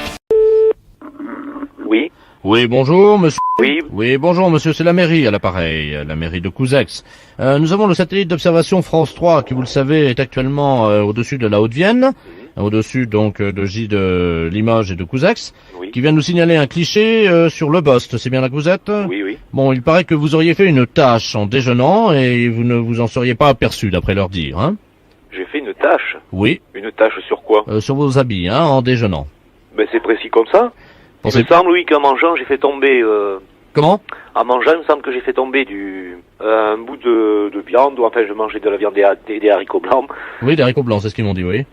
Oui. Oui, bonjour, monsieur. Oui. Oui, bonjour, monsieur, c'est la mairie à l'appareil, la mairie de Couzex. Nous avons le satellite d'observation France 3, qui, vous le savez, est actuellement au-dessus de la Haute-Vienne, au-dessus, donc, de Limoges et de Couzex, qui vient nous signaler un cliché sur le Bost. C'est bien là que vous êtes? Oui. Bon, il paraît que vous auriez fait une tâche en déjeunant, et vous ne vous en seriez pas aperçu, d'après leur dire, hein? J'ai fait une tâche. Oui. Une tâche sur quoi? Sur vos habits, hein, en déjeunant. Ben c'est précis comme ça. Il me semble, oui, qu'en mangeant, j'ai fait tomber... Comment? En mangeant, il me semble que j'ai fait tomber un bout de viande, ou enfin, je mangeais de la viande des haricots blancs. Oui, des haricots blancs, c'est ce qu'ils m'ont dit, oui.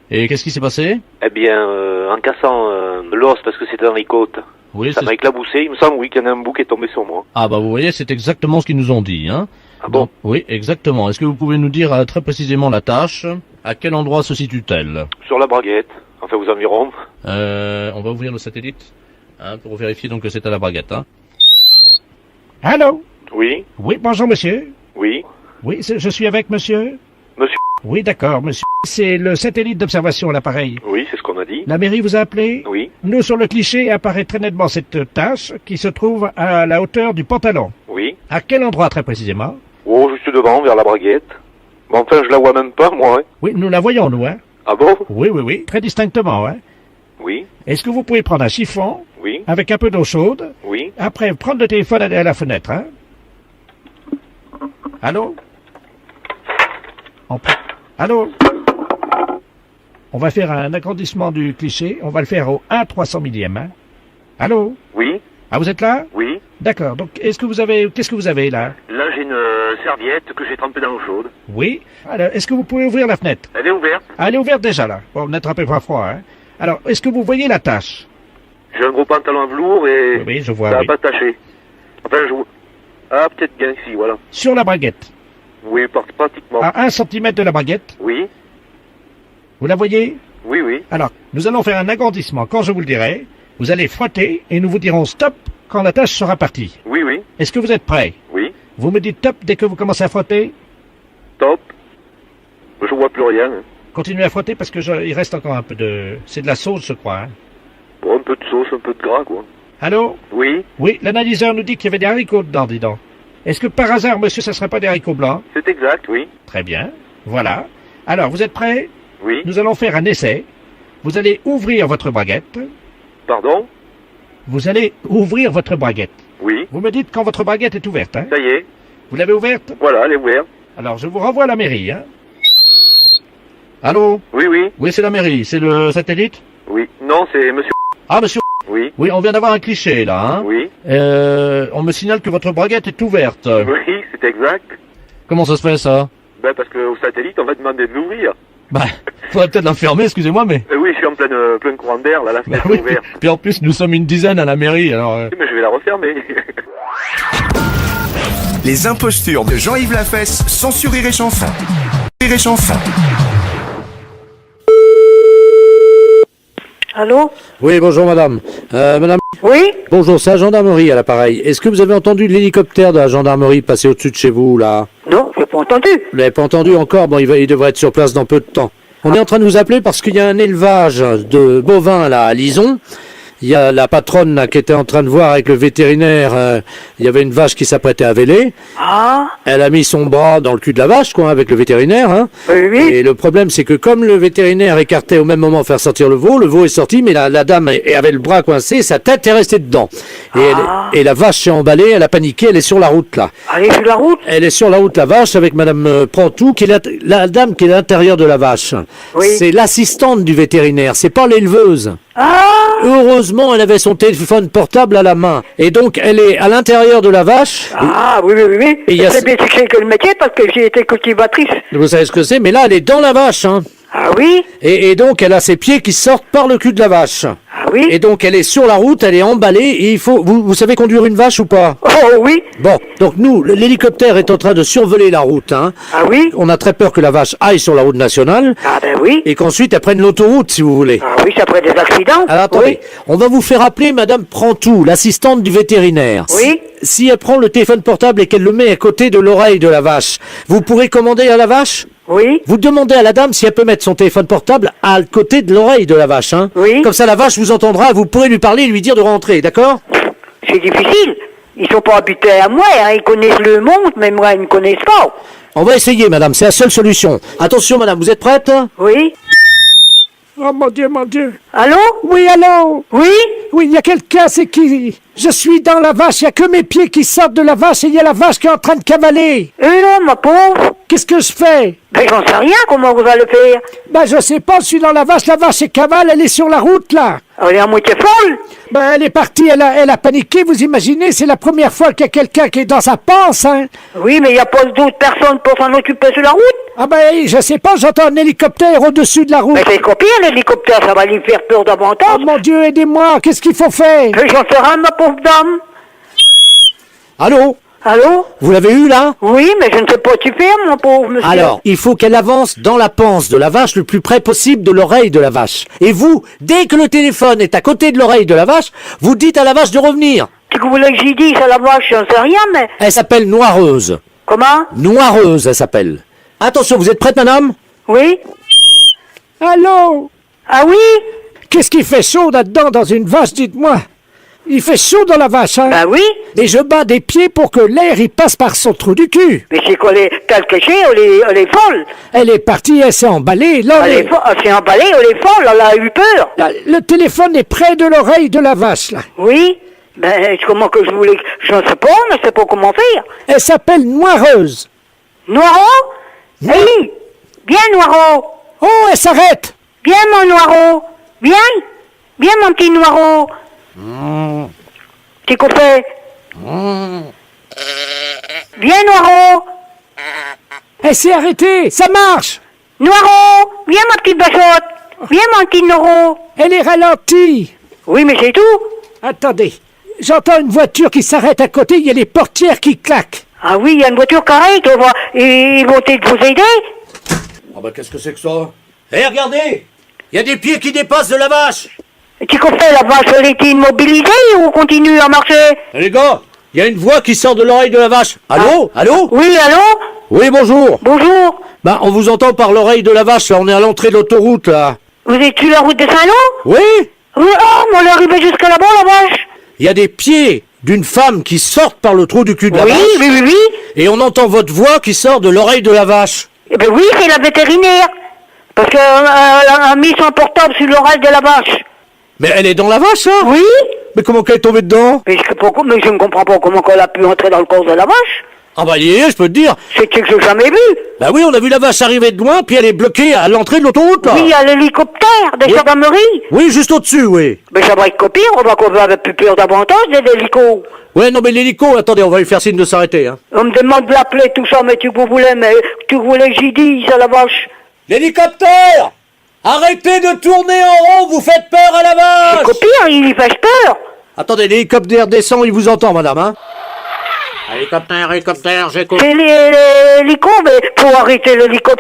Et qu'est-ce qui s'est passé? Eh bien, en cassant l'os, parce que c'était un ricotte, oui, ça m'a éclaboussé. Il me semble, oui, qu'il y en a un bout qui est tombé sur moi. Ah bah vous voyez, c'est exactement ce qu'ils nous ont dit, hein. Ah bon? Donc, oui, exactement. Est-ce que vous pouvez nous dire très précisément la tâche? À quel endroit se situe-t-elle? Sur la braguette, enfin aux environs. On va ouvrir le satellite, hein, pour vérifier donc que c'est à la braguette, hein. Allô? Oui. Oui, bonjour, monsieur. Oui. Oui, je suis avec monsieur? Monsieur. Oui, d'accord, monsieur. C'est le satellite d'observation à l'appareil. Oui, c'est ce qu'on a dit. La mairie vous a appelé? Oui. Nous, sur le cliché, apparaît très nettement cette tache qui se trouve à la hauteur du pantalon. Oui. À quel endroit, très précisément? Oh, juste devant, vers la braguette. Mais enfin, je la vois même pas, moi, hein. Oui, nous la voyons, nous, hein. Ah bon? Oui, très distinctement, hein. Oui. Est-ce que vous pouvez prendre un chiffon? Oui. Avec un peu d'eau chaude? Oui. Après, prendre le téléphone, aller à la fenêtre, hein. Allô? Allô? On va faire un agrandissement du cliché. On va le faire au 1/300 millième, hein. Allô? Oui. Ah, vous êtes là? Oui. D'accord. Donc, qu'est-ce que vous avez là? Là, j'ai une serviette que j'ai trempée dans l'eau chaude. Oui. Alors, est-ce que vous pouvez ouvrir la fenêtre? Elle est ouverte. Ah, elle est ouverte déjà, là. Bon, n'attrapez pas froid, hein. Alors, est-ce que vous voyez la tache? J'ai un gros pantalon à velours et oui, je vois, ça n'a oui. pas taché. Enfin, Ah, peut-être bien, si, voilà. Sur la braguette. Oui, pratiquement. À 1 cm de la braguette. Oui, Vous la voyez? oui, oui. Alors, nous allons faire un agrandissement. Quand je vous le dirai, vous allez frotter et nous vous dirons stop quand la tâche sera partie. Oui, oui, Est-ce que vous êtes prêts? oui. Vous me dites top dès que vous commencez à frotter? Top. Je vois plus rien. Hein. Continuez à frotter parce que il reste encore un peu de... C'est de la sauce, je crois. Hein. Bon, un peu de sauce, un peu de gras, quoi. Allô? Oui, Oui, l'analyseur nous dit qu'il y avait des haricots dedans, dis donc. Est-ce que par hasard, monsieur, ça serait pas des haricots blancs? c'est exact, oui. Très bien. Voilà. Alors, vous êtes prêts? Oui. Nous allons faire un essai. Vous allez ouvrir votre braguette. Pardon? Vous allez ouvrir votre braguette. Oui. Vous me dites quand votre braguette est ouverte, hein? Ça y est. Vous l'avez ouverte? Voilà, elle est ouverte. Alors, je vous renvoie à la mairie, hein? Allô? Oui, oui. Oui, c'est la mairie. C'est le satellite? Oui. Non, c'est monsieur. Ah, monsieur. Oui. Oui, on vient d'avoir un cliché, là, hein? Oui. On me signale que votre braguette est ouverte. Oui, c'est exact. Comment ça se fait, ça? Ben, parce qu'au satellite, on va demander de l'ouvrir. Bah, faudrait peut-être la fermer, excusez-moi, mais... Oui, je suis en plein courant d'air, là, la fenêtre oui. est ouverte. Puis en plus, nous sommes une dizaine à la mairie, alors... Oui, mais je vais la refermer. Les impostures de Jean-Yves Lafesse, sans sur Rire et Chanson. Rire et Chanson. Allô? Oui, bonjour madame. Madame, Oui? bonjour, c'est la gendarmerie à l'appareil. Est-ce que vous avez entendu l'hélicoptère de la gendarmerie passer au-dessus de chez vous, là? Non, j'ai pas entendu. Vous l'avez pas entendu encore? Bon, il devrait être sur place dans peu de temps. On est en train de vous appeler parce qu'il y a un élevage de bovins, là, à Lison. Il y a la patronne, là, qui était en train de voir avec le vétérinaire, il y avait une vache qui s'apprêtait à véler. Ah? Elle a mis son bras dans le cul de la vache, quoi, avec le vétérinaire, hein. Oui, oui. Et le problème, c'est que comme le vétérinaire écartait au même moment faire sortir le veau est sorti, mais la dame avait le bras coincé, sa tête est restée dedans. Et la vache s'est emballée, elle a paniqué, elle est sur la route, là. Elle est sur la route? Elle est sur la route, la vache, avec madame Prantou, qui est la dame qui est à l'intérieur de la vache. Oui. C'est l'assistante du vétérinaire, c'est pas l'éleveuse. Ah! Heureusement, elle avait son téléphone portable à la main. Et donc, elle est à l'intérieur de la vache. Ah, oui, oui, oui. Et il y a- C'est bien que le métier parce que j'ai été cultivatrice. Vous savez ce que c'est, mais là, elle est dans la vache, hein. Ah oui? Et donc, elle a ses pieds qui sortent par le cul de la vache. Ah oui? Et donc, elle est sur la route, elle est emballée, et il faut... Vous savez conduire une vache ou pas? Oh oui? Bon, donc nous, l'hélicoptère est en train de survoler la route, hein. Ah oui? On a très peur que la vache aille sur la route nationale, Ah ben oui. et qu'ensuite, elle prenne l'autoroute, si vous voulez. Ah oui, ça ferait des accidents. Alors attendez, on va vous faire appeler Madame Prantou, l'assistante du vétérinaire. Oui. Si elle prend le téléphone portable et qu'elle le met à côté de l'oreille de la vache, vous pourrez commander à la vache? Oui. Vous demandez à la dame si elle peut mettre son téléphone portable à côté de l'oreille de la vache, hein? Oui. Comme ça, la vache vous entendra, vous pourrez lui parler et lui dire de rentrer, d'accord? C'est difficile. Ils sont pas habitués à moi, hein. Ils connaissent le monde, mais moi, ils ne connaissent pas. On va essayer, madame, c'est la seule solution. Attention, madame, vous êtes prête? Oui. Oh mon Dieu, mon Dieu. Allô? Oui, allô? Oui? Oui, il y a quelqu'un, c'est qui? Je suis dans la vache, il n'y a que mes pieds qui sortent de la vache et il y a la vache qui est en train de cavaler. Non, ma pauvre. Qu'est-ce que je fais? Ben, j'en sais rien, comment vous allez faire? Ben, je sais pas, je suis dans la vache est cavale, elle est sur la route, là. Elle est à moitié folle? Ben, elle est partie, elle a paniqué, vous imaginez, c'est la première fois qu'il y a quelqu'un qui est dans sa panse, hein. Oui, mais il n'y a pas d'autres personnes pour s'en occuper sur la route? Ah ben, je sais pas, j'entends un hélicoptère au-dessus de la route. Mais c'est copié, l'hélicoptère, ça va lui faire peur davantage. Oh mon Dieu, aidez-moi, qu'est-ce qu'il faut faire? J'en sais rien, ma pauvre dame. Allô? Allô? Vous l'avez eu, là? Oui, mais je ne sais pas tu faire, mon pauvre monsieur. Alors, il faut qu'elle avance dans la panse de la vache le plus près possible de l'oreille de la vache. Et vous, dès que le téléphone est à côté de l'oreille de la vache, vous dites à la vache de revenir. Qu'est-ce que vous voulez que j'y dise à la vache? J'en sais rien, mais... Elle s'appelle Noireuse. Comment? Noireuse, elle s'appelle. Attention, vous êtes prête, madame? Oui? Allô? Ah oui? Qu'est-ce qui fait chaud là-dedans dans une vache, dites-moi? Il fait chaud dans la vache, hein? Ben oui. Et je bats des pieds pour que l'air y passe par son trou du cul. Mais c'est quoi, t'as le caché, elle est folle. Elle est partie, elle s'est emballée. Là, Elle s'est emballée, elle est folle, elle a eu peur. là, le téléphone est près de l'oreille de la vache, là. Oui? Ben, comment que je voulais... Je ne sais pas, je ne sais pas comment faire. Elle s'appelle Noireuse. Noiro? Oui. Bien, Noiro. Oh, elle s'arrête. Bien, mon Noiro. Bien. Bien, mon petit Noiro. Qu'est-ce qu'on fait? Viens, Noiro. Elle s'est arrêtée, ça marche. Noiro, viens, ma petite bachotte. Viens, mon petit Noiro. Elle est ralentie. Oui, mais c'est tout. Attendez, j'entends une voiture qui s'arrête à côté, il y a les portières qui claquent. Ah oui, il y a une voiture qui arrête, ils vont peut-être vous aider. Ah bah qu'est-ce que c'est que ça? Eh, regardez! Il y a des pieds qui dépassent de la vache! Et qu'est-ce qu'on fait, la vache, elle est immobilisée ou on continue à marcher? Les gars, il y a une voix qui sort de l'oreille de la vache. Allô? Allô? Oui, allô? Oui, bonjour. Bonjour. Bah, on vous entend par l'oreille de la vache, là. On est à l'entrée de l'autoroute, là. Vous êtes sur la route de Saint-Lô? Oui? Oui, oh, mais on est arrivé jusqu'à là-bas, la vache. Il y a des pieds d'une femme qui sortent par le trou du cul de la vache. Oui. Et on entend votre voix qui sort de l'oreille de la vache. Eh ben oui, c'est la vétérinaire. Parce qu'elle a mis son portable sur l'oreille de la vache. Mais elle est dans la vache, hein? Oui. Mais comment qu'elle est tombée dedans? Mais je ne comprends pas comment elle a pu entrer dans le corps de la vache. Ah bah, je peux te dire. C'est que j'ai jamais vu. Bah oui, on a vu la vache arriver de loin, puis elle est bloquée à l'entrée de l'autoroute, là. Oui, il y a l'hélicoptère des gendarmeries. Oui, juste au-dessus, oui. Mais ça va être copié, on va avec plus peur davantage des hélicos. Ouais, non, mais l'hélico, attendez, on va lui faire signe de s'arrêter, hein. On me demande de l'appeler, tout ça, mais tu voulais que j'y dise à la vache. L'hélicoptère! Arrêtez de tourner en rond, vous faites peur à la vache! C'est copié, il y fait peur. Attendez, l'hélicoptère descend, il vous entend, madame, hein? Hélicoptère, j'écoute. C'est l'hélico, mais pour arrêter l'hélico,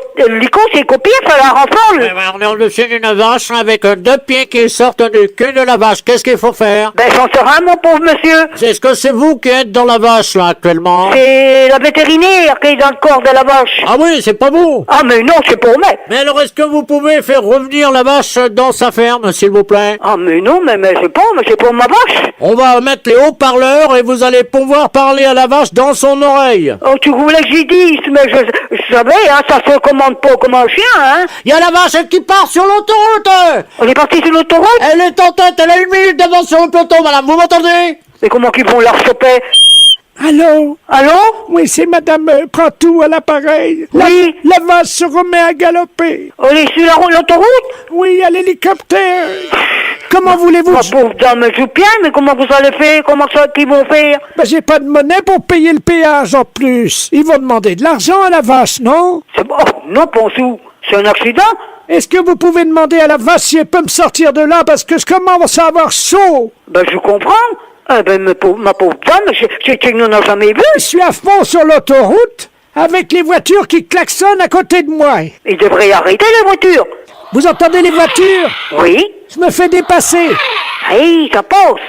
c'est copié, ça la renforce. On est au-dessus d'une vache avec deux pieds qui sortent du cul de la vache. Qu'est-ce qu'il faut faire? Ben, j'en sais rien, mon pauvre monsieur. Est-ce que c'est vous qui êtes dans la vache, là, actuellement? C'est la vétérinaire qui est dans le corps de la vache. Ah oui, c'est pas vous. Ah, mais non, c'est pour moi. Mais alors, est-ce que vous pouvez faire revenir la vache dans sa ferme, s'il vous plaît? Ah, mais non, mais c'est pour ma vache. On va mettre les haut-parleurs et vous allez pouvoir parler à la vache dans son oreille. Oh, tu voulais que j'y dise, mais je savais, hein, ça se commande pas comme un chien, hein. Il y a la vache qui part sur l'autoroute. On est parti sur l'autoroute? Elle est en tête, elle a 1 minute d'avance sur le peloton, madame, vous m'entendez? Mais comment qu'ils vont leur choper? Allô? Allô? Oui, c'est Madame Prantou à l'appareil. Oui. La vache se remet à galoper. On est sur l'autoroute? Oui, à l'hélicoptère. Comment voulez-vous? Ma pauvre dame, je bien, mais comment vous allez faire? Comment ça qu'ils vont faire? Ben, j'ai pas de monnaie pour payer le péage en plus. Ils vont demander de l'argent à la vache, non? C'est bon, non, Ponsou. C'est un accident? Est-ce que vous pouvez demander à la vache si elle peut me sortir de là parce que je commence à avoir chaud? Ben, je comprends. Eh ben, ma pauvre dame, c'est que nous n'en jamais vu. Je suis à fond sur l'autoroute avec les voitures qui klaxonnent à côté de moi. Il devrait arrêter les voitures. Vous entendez les voitures? Oui. Je me fais dépasser. Oui, ça passe.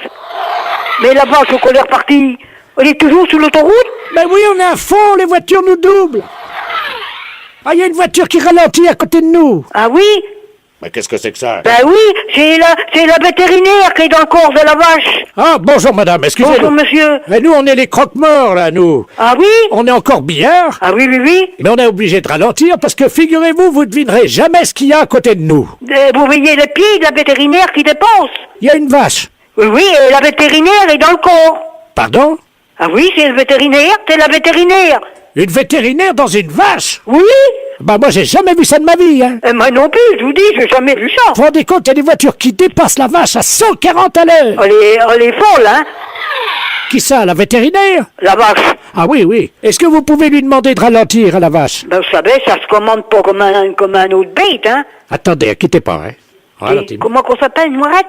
Mais la vache, au colère partie, elle est toujours sur l'autoroute? Ben oui, on est à fond, les voitures nous doublent. Ah, il y a une voiture qui ralentit à côté de nous. Ah oui? Mais qu'est-ce que c'est que ça? Ben oui, c'est la vétérinaire qui est dans le corps de la vache. Ah, bonjour madame, excusez-moi. Bonjour monsieur. Mais nous, on est les croque-morts, là, nous. Ah oui? On est encore bien. Ah oui. Mais on est obligé de ralentir parce que, figurez-vous, vous devinerez jamais ce qu'il y a à côté de nous. Vous voyez les pieds de la vétérinaire qui dépassent. Il y a une vache. Oui, et la vétérinaire est dans le corps. Pardon? Ah oui, c'est la vétérinaire. Une vétérinaire dans une vache? Oui. Bah moi j'ai jamais vu ça de ma vie, hein. Moi non plus, je vous dis, j'ai jamais vu ça. Vous vous rendez compte, il y a des voitures qui dépassent la vache à 140 à l'heure. Elle est folle, hein. Qui ça, la vétérinaire? La vache. Ah oui. Est-ce que vous pouvez lui demander de ralentir à la vache? Ben vous savez, ça se commande pas comme un autre bête, hein. Attendez, quittez pas, hein. Ralentez. Comment qu'on s'appelle, Mourette?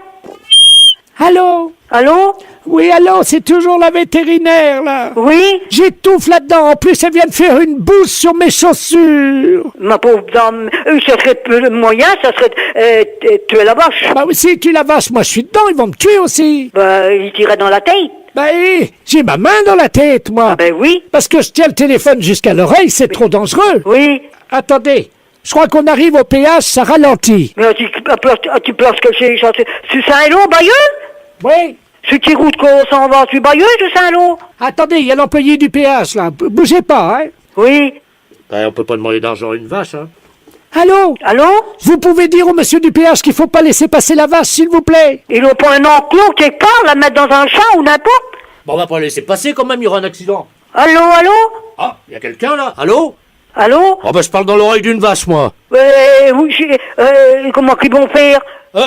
Allô? Allô? Oui, allô, c'est toujours la vétérinaire, là. Oui? J'étouffe là-dedans. En plus, elle vient de faire une bouse sur mes chaussures. Ma pauvre dame, ça serait le moyen, ça serait tuer la vache. Bah oui, si tu la vache, moi je suis dedans, ils vont me tuer aussi. Bah, il tirait dans la tête. Bah oui, j'ai ma main dans la tête, moi. Ah ben oui. Parce que je tiens le téléphone jusqu'à l'oreille, c'est trop dangereux. Oui. Attendez, je crois qu'on arrive au péage, ça ralentit. Mais tu places que c'est Saint-Lô, Bayeux? Oui. C'est qui route qu'on s'en va? Tu Bayeux, de Saint-Lô? Attendez, il y a l'employé du péage, là. Bougez pas, hein. Oui. On peut pas demander d'argent à une vache, hein. Allô? Allô? Vous pouvez dire au monsieur du péage qu'il faut pas laisser passer la vache, s'il vous plaît? Ils n'ont pas un enclos quelque part, la mettre dans un champ ou n'importe? Bon, on va pas laisser passer quand même, il y aura un accident. Allô? Ah, il y a quelqu'un là? Allô? Allô? Oh bah je parle dans l'oreille d'une vache, moi. Comment qu'ils vont faire?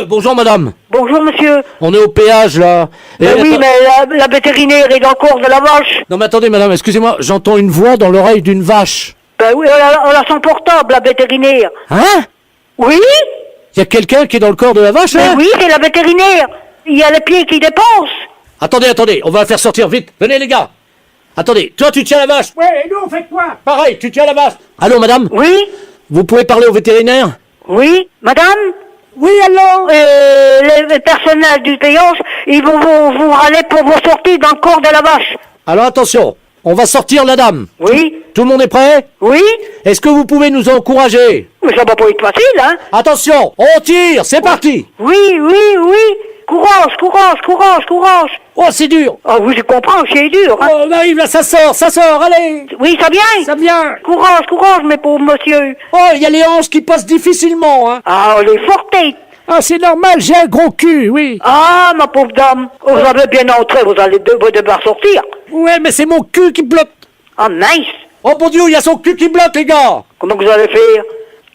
Bonjour madame. Bonjour monsieur. On est au péage là. Oui, mais la vétérinaire est dans le corps de la vache. Non mais attendez madame, excusez-moi, j'entends une voix dans l'oreille d'une vache. Ben oui, elle a son portable, la vétérinaire. Hein? Oui? Il y a quelqu'un qui est dans le corps de la vache, hein? Oui, c'est la vétérinaire. Il y a les pieds qui dépassent. Attendez, on va la faire sortir vite. Venez les gars. Attendez, toi tu tiens la vache. Ouais, et nous, on fait quoi? Pareil, tu tiens la vache. Allô madame? Oui? Vous pouvez parler au vétérinaire? Oui? Madame? Oui, allô? Les personnels du péage, ils vont vous râler pour vos sorties dans le corps de la vache. Alors attention, on va sortir la dame. Oui? Tout le monde est prêt? Oui? Est-ce que vous pouvez nous encourager? Mais ça va pas être facile, hein? Attention, on tire, c'est parti. Oui. Courage. Oh, c'est dur. Ah oui, je comprends, c'est dur, hein? Oh, on arrive là, ça sort, allez. Oui, ça vient? Ça vient. Courage, mes pauvres monsieur. Oh, il y a les hanches qui passent difficilement, hein. Ah, les fortes têtes. Ah, c'est normal, j'ai un gros cul, oui. Ah, ma pauvre dame, vous avez bien entré, vous allez devoir sortir. Ouais, mais c'est mon cul qui bloque. Ah, mince. Oh mon Dieu, il y a son cul qui bloque, les gars. Comment vous allez faire?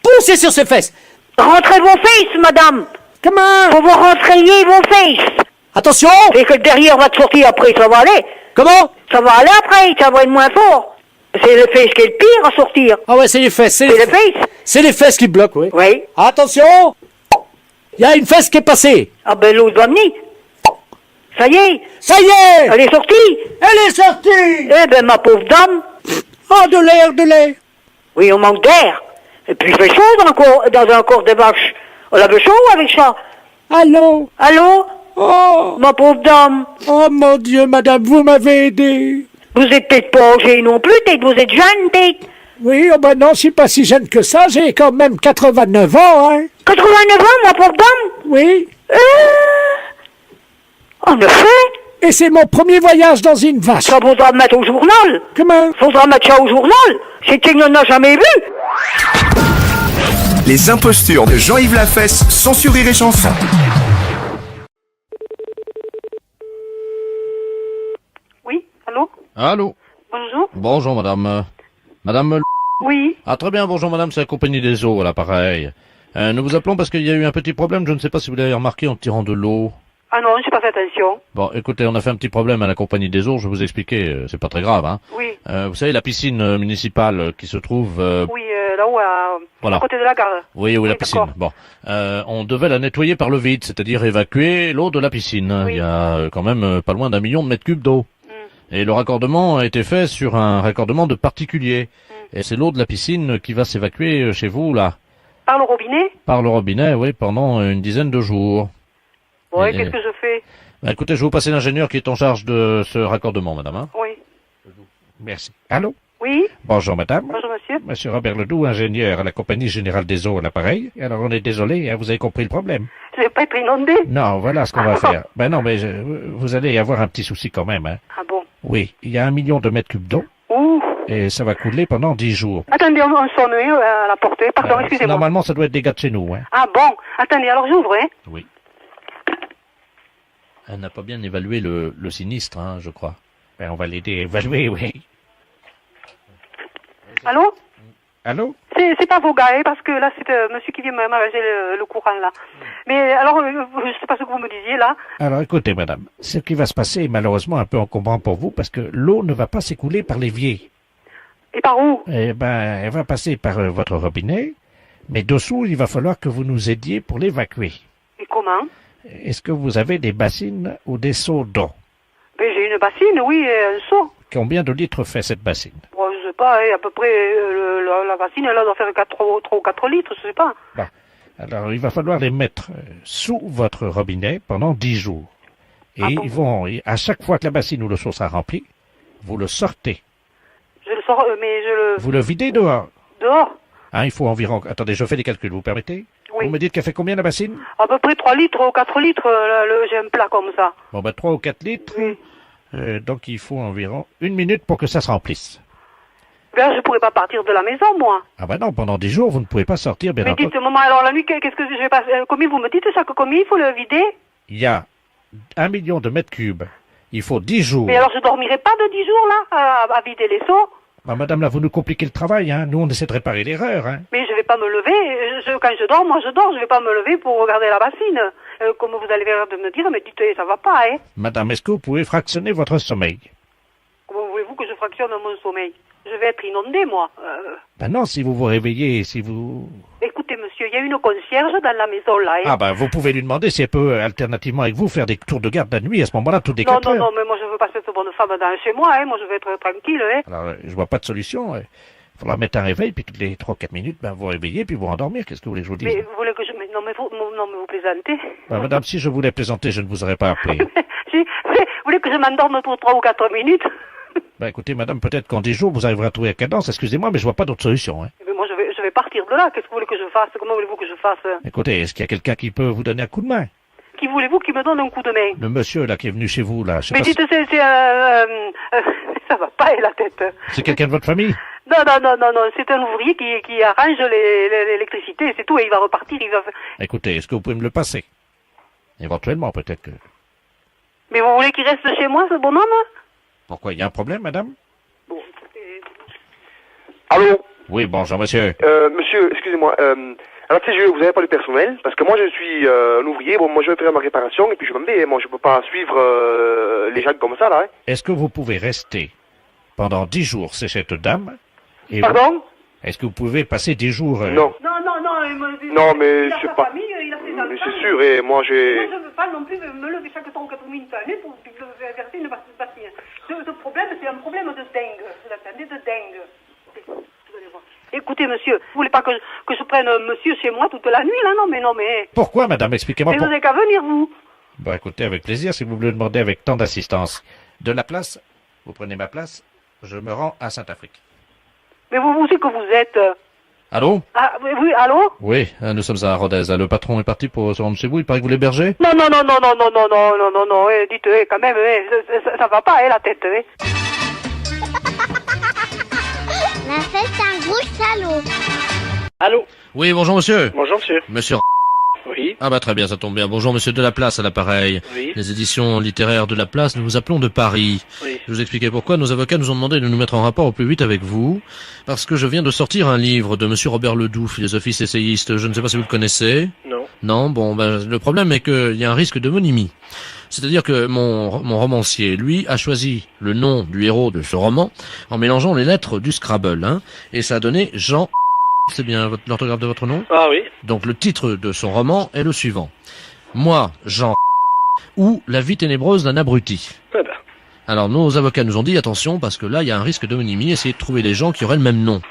Poussez sur ses fesses. Rentrez vos fesses, madame. Comment? Faut vous rentrayer vos fesses. Attention. Et que le derrière va te sortir après, ça va aller. Comment? Ça va aller après, ça va être moins fort. C'est les fesses qui est le pire à sortir. Ah ouais, c'est les fesses. C'est les fesses? C'est les fesses qui bloquent, oui. Oui. Attention. Il y a une fesse qui est passée. Ah ben l'autre va venir. Ça y est. Ça y est. Elle est sortie. Elle est sortie. Eh ben ma pauvre dame. Oh, de l'air. Oui, on manque d'air. Et puis il fait chaud dans un corps de vache. On avait chaud avec ça. Allô? Oh. Ma pauvre dame. Oh mon Dieu, madame, vous m'avez aidé. Vous êtes peut-être pas âgée non plus, peut-être vous êtes jeune, peut-être. Oui, oh ben non, je suis pas si jeune que ça, j'ai quand même 89 ans, hein. 89 ans, ma pauvre dame? Oui. En effet. Et c'est mon premier voyage dans une vache. Ça faudra mettre au journal. Comment? Faudra mettre ça au journal. C'est qu'il n'en a jamais vu. Les impostures de Jean-Yves Lafesse, sans sur Rire et Chanson. Oui, allô? Allô. Bonjour. Bonjour madame. Madame. Oui. Ah très bien, bonjour madame, c'est la compagnie des eaux à l'appareil. Nous vous appelons parce qu'il y a eu un petit problème, je ne sais pas si vous l'avez remarqué en tirant de l'eau. Ah non, j'ai pas fait attention. Bon, écoutez, on a fait un petit problème à la compagnie des eaux, je vais vous expliquer, c'est pas très grave, hein. Oui. Vous savez, la piscine municipale qui se trouve... Oui, là-haut, voilà. à côté de la gare. Oui, la piscine. Bon, on devait la nettoyer par le vide, c'est-à-dire évacuer l'eau de la piscine. Oui. Il y a quand même pas loin d'1 million de mètres cubes d'eau. Et le raccordement a été fait sur un raccordement de particulier. Et c'est l'eau de la piscine qui va s'évacuer chez vous, là. Par le robinet? Par le robinet, oui, pendant une dizaine de jours. Oui, Et- qu'est-ce que je fais? Bah, écoutez, je vais vous passer l'ingénieur qui est en charge de ce raccordement, madame. Hein. Oui. Merci. Allô? Oui? Bonjour, madame. Bonjour, monsieur. Monsieur Robert Ledoux, ingénieur à la Compagnie Générale des Eaux à l'appareil. Alors, on est désolé, hein, vous avez compris le problème. Je vais pas être inondé. Non, voilà ce qu'on va faire. Ben non, mais vous allez avoir un petit souci quand même, hein. Ah bon? Oui, il y a 1 million de mètres cubes d'eau. Ouh. Et ça va couler pendant 10 jours. Attendez, on sonne à la porte. Pardon, excusez-moi. Normalement, ça doit être des gars de chez nous, hein. Ah bon? Attendez, alors j'ouvre, hein? Oui. Elle n'a pas bien évalué le sinistre, hein, je crois. Ben, on va l'aider à évaluer, oui. Allô? Allô? C'est pas vos gars, hein, parce que là, c'est monsieur qui vient m'arranger le courant, là. Mais alors, je sais pas ce que vous me disiez, là. Alors, écoutez, madame, ce qui va se passer est malheureusement un peu encombrant pour vous parce que l'eau ne va pas s'écouler par l'évier. Et par où? Eh ben, elle va passer par votre robinet, mais dessous, il va falloir que vous nous aidiez pour l'évacuer. Et comment? Est-ce que vous avez des bassines ou des seaux d'eau? Ben, j'ai une bassine, oui, et un seau. Combien de litres fait cette bassine? Bon, je sais pas, hein, à peu près, la bassine, elle doit faire 3 ou 4 litres, je sais pas. Bon. Alors, il va falloir les mettre sous votre robinet pendant 10 jours. Et ils vont, à chaque fois que la bassine ou le seau sera rempli, vous le sortez. Je le sors, mais je le... Vous le videz dehors. Dehors? Hein, il faut environ... Attendez, je fais des calculs, vous permettez? Oui. Vous me dites qu'elle fait combien la bassine? À peu près 3 litres ou 4 litres, j'ai un plat comme ça. Bon, ben 3 ou 4 litres. Oui. Donc, il faut environ 1 minute pour que ça se remplisse. Ben, je pourrais pas partir de la maison, moi. Ah ben non, pendant 10 jours, vous ne pouvez pas sortir, bien Mais entendu. dites, maman, alors la nuit, qu'est-ce que je vais passer? Combien vous me dites ça, que combien il faut le vider? Il y a 1 million de mètres cubes. Il faut 10 jours. Mais alors je dormirai pas de 10 jours, là, à vider les seaux? Ah, madame, là, vous nous compliquez le travail, hein. Nous, on essaie de réparer l'erreur, hein. Mais je vais pas me lever. Quand je dors, moi je dors. Je vais pas me lever pour regarder la bassine. Comme vous allez l'air de me dire, mais dites, ça va pas, hein. Madame, est-ce que vous pouvez fractionner votre sommeil? Comment voulez-vous que je fractionne mon sommeil? Je vais être inondée, moi. Ben non, si vous vous réveillez, si vous... Écoutez, monsieur, il y a une concierge dans la maison, là. Hein. Ah ben, vous pouvez lui demander si elle peut, alternativement avec vous, faire des tours de garde la nuit à ce moment-là, toutes les Non, 4 non, heures. non, mais moi, je veux pas cette bonne femme dans chez moi, hein. Moi, je vais être tranquille, hein. Alors, je vois pas de solution. Il faudra mettre un réveil, puis toutes les 3-4 minutes, ben, vous réveillez, puis vous rendormir. Qu'est-ce que vous voulez que je vous dise? Mais vous voulez que je... Non, mais vous plaisantez. Ben, madame, si je voulais plaisanter, je ne vous aurais pas appelé. Vous voulez que je m'endorme pour 3 ou 4 minutes? Ben, écoutez, madame, peut-être qu'en 10 jours, vous arriverez à trouver la cadence. Excusez-moi, mais je vois pas d'autre solution, hein. Mais moi, je vais partir de là. Qu'est-ce que vous voulez que je fasse? Comment voulez-vous que je fasse? Écoutez, est-ce qu'il y a quelqu'un qui peut vous donner un coup de main? Qui voulez-vous qui me donne un coup de main? Le monsieur, là, qui est venu chez vous, là. Je sais Mais pas dites, ça va pas, la tête. C'est quelqu'un de votre famille? Non, c'est un ouvrier qui arrange l'électricité, c'est tout, et il va repartir, il va... Écoutez, est-ce que vous pouvez me le passer? Éventuellement, peut-être que... Mais vous voulez qu'il reste chez moi, ce bonhomme? Pourquoi? Il y a un problème, madame? Bon, écoutez... Allô? Oui, bonjour, monsieur. Monsieur, excusez-moi, alors tu sais, vous avez pas de personnel, parce que moi je suis un ouvrier, bon moi je vais faire ma réparation, et puis je m'en vais, moi je peux pas suivre les gens comme ça, là, hein. Est-ce que vous pouvez rester pendant 10 jours chez cette dame? Et Pardon? Est-ce que vous pouvez passer 10 jours... Non. Non, mais il a c'est sa pas... famille, il a ses enfants. Mais c'est sûr, et moi j'ai... Moi, je ne veux pas non plus me lever chaque 3 ou 4 minutes à l'année pour verser une pastille. Ce problème, c'est un problème de dingue. Vous attendez, de dingue. Vous allez voir. Écoutez, monsieur, vous voulez pas que je prenne monsieur chez moi toute la nuit, là? Non, mais... Pourquoi, madame? Expliquez-moi. Mais vous n'avez qu'à venir, vous. Bah, écoutez, avec plaisir, si vous me le demandez avec tant d'assistance. De la place, vous prenez ma place, je me rends à Saint-Afrique. Mais vous c'est que vous êtes... Allô? Ah, oui, allô? Oui, nous sommes à Rodez. Le patron est parti pour se rendre chez vous, il paraît que vous l'hébergez? Non, dites, quand même, ça va pas, la tête, La fête, c'est un gros salaud. Allô? Oui, bonjour monsieur. Bonjour monsieur. Monsieur... Oui. Ah bah très bien, ça tombe bien. Bonjour monsieur Delaplace à l'appareil. Oui. Les éditions littéraires de la place, nous vous appelons de Paris. Oui. Je vous expliquer pourquoi. Nos avocats nous ont demandé de nous mettre en rapport au plus vite avec vous, parce que je viens de sortir un livre de monsieur Robert Ledoux, philosophiste essayiste. Je ne sais pas si vous le connaissez. Non. Non, bon, ben, le problème est qu'il y a un risque de monimie. C'est-à-dire que mon romancier, lui, a choisi le nom du héros de ce roman en mélangeant les lettres du Scrabble, hein, et ça a donné Jean... C'est bien l'orthographe de votre nom? Ah oui. Donc le titre de son roman est le suivant. Moi, Jean... ou La vie ténébreuse d'un abruti. Eh ben. Alors nos avocats nous ont dit attention parce que là il y a un risque de monimie, essayez de trouver des gens qui auraient le même nom.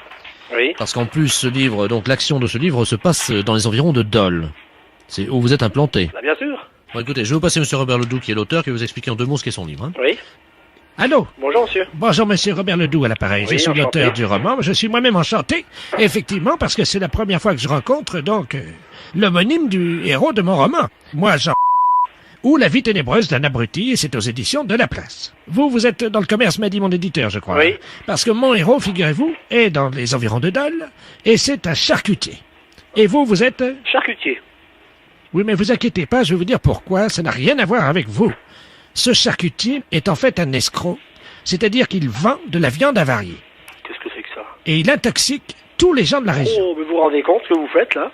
Oui. Parce qu'en plus ce livre, donc l'action de ce livre se passe dans les environs de Dole. C'est où vous êtes implanté. Bah, bien sûr. Bon écoutez, je vais vous passer monsieur Robert Ledoux qui est l'auteur, qui va vous expliquer en 2 mots ce qu'est son livre. Hein. Oui. Allô? Bonjour monsieur. Bonjour monsieur Robert Ledoux à l'appareil. Oui, je suis enchanté. l'auteur du roman. Je suis moi-même enchanté, effectivement, parce que c'est la première fois que je rencontre donc l'homonyme du héros de mon roman. Moi, Jean... ou La vie ténébreuse d'un abruti, et c'est aux éditions de La Place. Vous êtes dans le commerce, m'a dit mon éditeur, je crois. Oui. Parce que mon héros, figurez-vous, est dans les environs de Dole, et c'est un charcutier. Et vous êtes... Charcutier. Oui, mais vous inquiétez pas, je vais vous dire pourquoi, ça n'a rien à voir avec vous. Ce charcutier est en fait un escroc, c'est-à-dire qu'il vend de la viande avariée. Qu'est-ce que c'est que ça? Et il intoxique tous les gens de la région. Oh, mais vous vous rendez compte ce que vous faites là?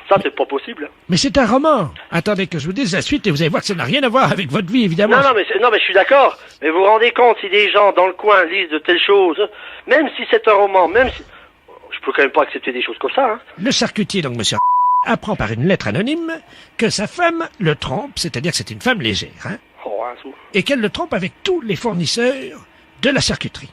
Ça, c'est pas possible. Mais c'est un roman. Attendez que je vous dise la suite et vous allez voir que ça n'a rien à voir avec votre vie, évidemment. Non, mais je suis d'accord. Mais vous vous rendez compte si des gens dans le coin lisent de telles choses, même si c'est un roman, même si... Je peux quand même pas accepter des choses comme ça, hein. Le charcutier, donc monsieur apprend par une lettre anonyme que sa femme le trompe, c'est-à-dire que c'est une femme légère, hein, Oh, un sou. et qu'elle le trompe avec tous les fournisseurs de la charcuterie.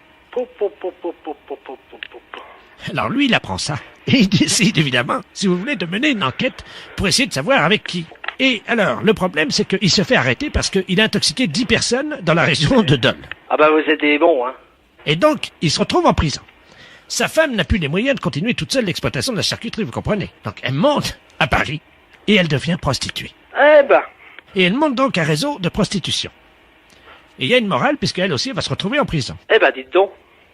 Alors lui, il apprend ça, et il décide évidemment, si vous voulez, de mener une enquête pour essayer de savoir avec qui. Et alors, le problème, c'est qu'il se fait arrêter parce qu'il a intoxiqué 10 personnes dans la région de Dole. Ah bah vous êtes des bons, hein. Et donc, il se retrouve en prison. Sa femme n'a plus les moyens de continuer toute seule l'exploitation de la charcuterie, vous comprenez. Donc elle monte à Paris, et elle devient prostituée. Eh ben. Et elle monte donc un réseau de prostitution. Et il y a une morale, puisqu'elle aussi va se retrouver en prison. Eh ben, dites donc.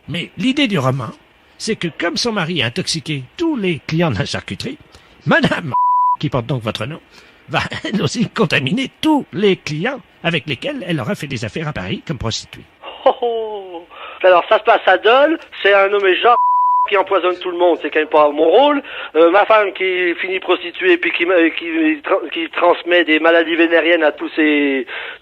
Mais l'idée du roman, c'est que comme son mari a intoxiqué tous les clients de la charcuterie, Madame, qui porte donc votre nom, va elle aussi contaminer tous les clients avec lesquels elle aura fait des affaires à Paris comme prostituée. Oh, oh. Alors ça se passe à Dole, c'est un nommé Jean qui empoisonne tout le monde, c'est quand même pas mon rôle. Ma femme qui finit prostituée puis qui transmet des maladies vénériennes à tous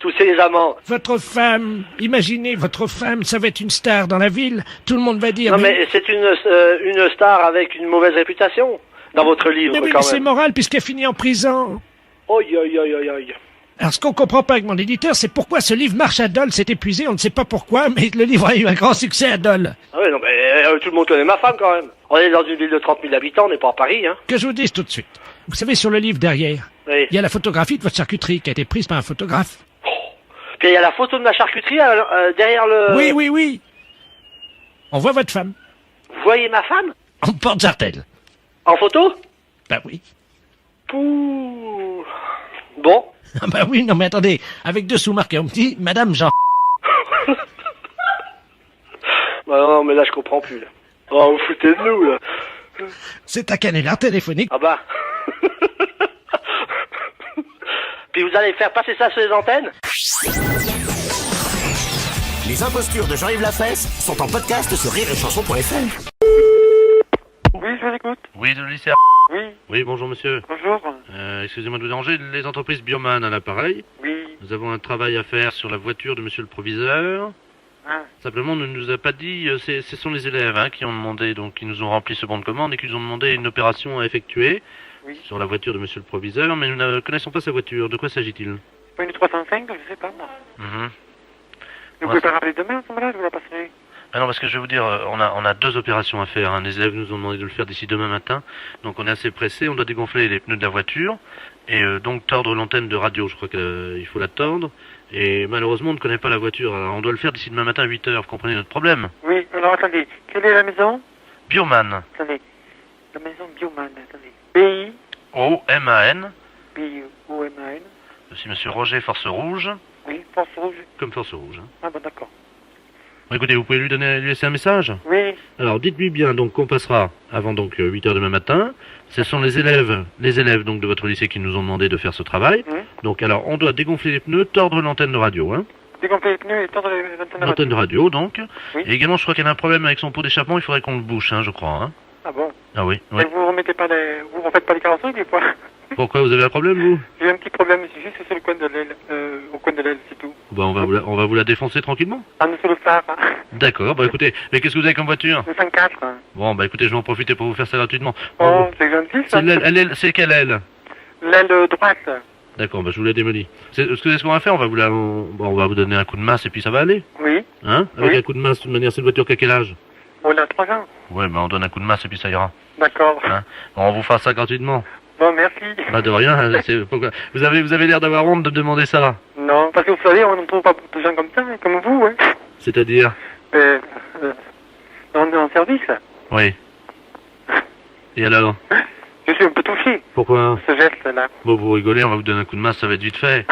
tous ces amants. Votre femme, imaginez, votre femme, ça va être une star dans la ville. Tout le monde va dire... Non, mais c'est une star avec une mauvaise réputation dans votre livre, Mais oui, quand mais c'est même. moral puisqu'elle finit en prison. Oi, oi, oi, oi, oi. Alors, ce qu'on comprend pas avec mon éditeur, c'est pourquoi ce livre marche à Dole. C'est épuisé, on ne sait pas pourquoi, mais le livre a eu un grand succès à Dole. Ah ouais, non, mais tout le monde connaît ma femme, quand même. On est dans une ville de 30 000 habitants, on n'est pas à Paris, hein. Que je vous dise tout de suite. Vous savez, sur le livre derrière, Oui. il y a la photographie de votre charcuterie qui a été prise par un photographe. Puis il y a la photo de ma charcuterie derrière le... Oui, oui, oui. On voit votre femme. Vous voyez ma femme? En porte-jartel. En photo? Bah oui. Pouh. Bon. Ah bah oui, non mais attendez, avec dessous marqué, on me dit, Madame Jean... Bah non, mais là, je comprends plus, là. Oh, vous foutez de nous, là. C'est un canular téléphonique. Ah bah. Puis vous allez faire passer ça sur les antennes? Les impostures de Jean-Yves Lafesse sont en podcast sur rireetchanson.fr. Oui, je vous écoute. Oui, de lycée. Oui. Oui, bonjour monsieur. Bonjour. Excusez-moi de vous déranger, les entreprises Bioman à l'appareil. Oui. Nous avons un travail à faire sur la voiture de monsieur le proviseur. Ah. Simplement, on ne nous a pas dit, ce sont les élèves qui ont demandé, donc qui nous ont rempli ce bon de commande et qui nous ont demandé une opération à effectuer sur la voiture de monsieur le proviseur, mais nous ne connaissons pas sa voiture. De quoi s'agit-il? Pas une 305, je sais pas, moi. Mhm. Vous pouvez pas rappeler demain, à ce moment-là, je vous la passerai. Ah non, parce que je vais vous dire, on a deux opérations à faire. Les élèves nous ont demandé de le faire d'ici demain matin. Donc on est assez pressé, on doit dégonfler les pneus de la voiture et donc tordre l'antenne de radio. Je crois qu'il faut la tordre. Et malheureusement, on ne connaît pas la voiture. Alors on doit le faire d'ici demain matin à 8h. Vous comprenez notre problème? Oui, alors attendez, quelle est la maison? Bioman. Attendez, la maison Bioman, attendez. B-I O-M-A-N. B-I-O-M-A-N. C'est monsieur Roger Force Rouge. Oui, Force Rouge. Comme Force Rouge. Ah bon, d'accord. Bon, écoutez, vous pouvez lui laisser un message? Oui. Alors dites-lui bien donc qu'on passera avant donc 8h demain matin. Ce sont les élèves donc de votre lycée qui nous ont demandé de faire ce travail. Donc alors on doit dégonfler les pneus, tordre l'antenne de radio, Dégonfler les pneus et tordre l'antenne de radio donc. Oui. Et également je crois qu'elle a un problème avec son pot d'échappement, il faudrait qu'on le bouche, je crois. Ah bon? Ah oui. Et vous remettez pas vous refaites pas les carrosseries des fois? Pourquoi, vous avez un problème vous? J'ai un petit problème, c'est juste sur le coin de l'aile, au coin de l'aile, c'est tout. Bah on va vous la défoncer tranquillement. Ah, nous sur le phare. D'accord, bah écoutez, mais qu'est-ce que vous avez comme voiture? Le 104. Bon bah écoutez, je vais en profiter pour vous faire ça gratuitement. Oh, c'est gentil ça. C'est quelle aile? L'aile droite. D'accord, bah je vous la démolis. Ce qu'on va faire, on va vous donner un coup de masse et puis ça va aller. Oui. Avec un coup de masse, de toute manière, cette voiture qui a quel âge? On a 3 ans. Ouais, bah on donne un coup de masse et puis ça ira. D'accord. Bon, on vous fera ça gratuitement. Bon, merci. Bah de rien, pourquoi vous avez l'air d'avoir honte de me demander ça. Non, parce que vous savez, on ne trouve pas de gens comme ça, comme vous, C'est-à-dire? En service. Oui. Et alors? Je suis un peu touché. Pourquoi? Ce geste-là. Bon, vous rigolez, on va vous donner un coup de masse, ça va être vite fait.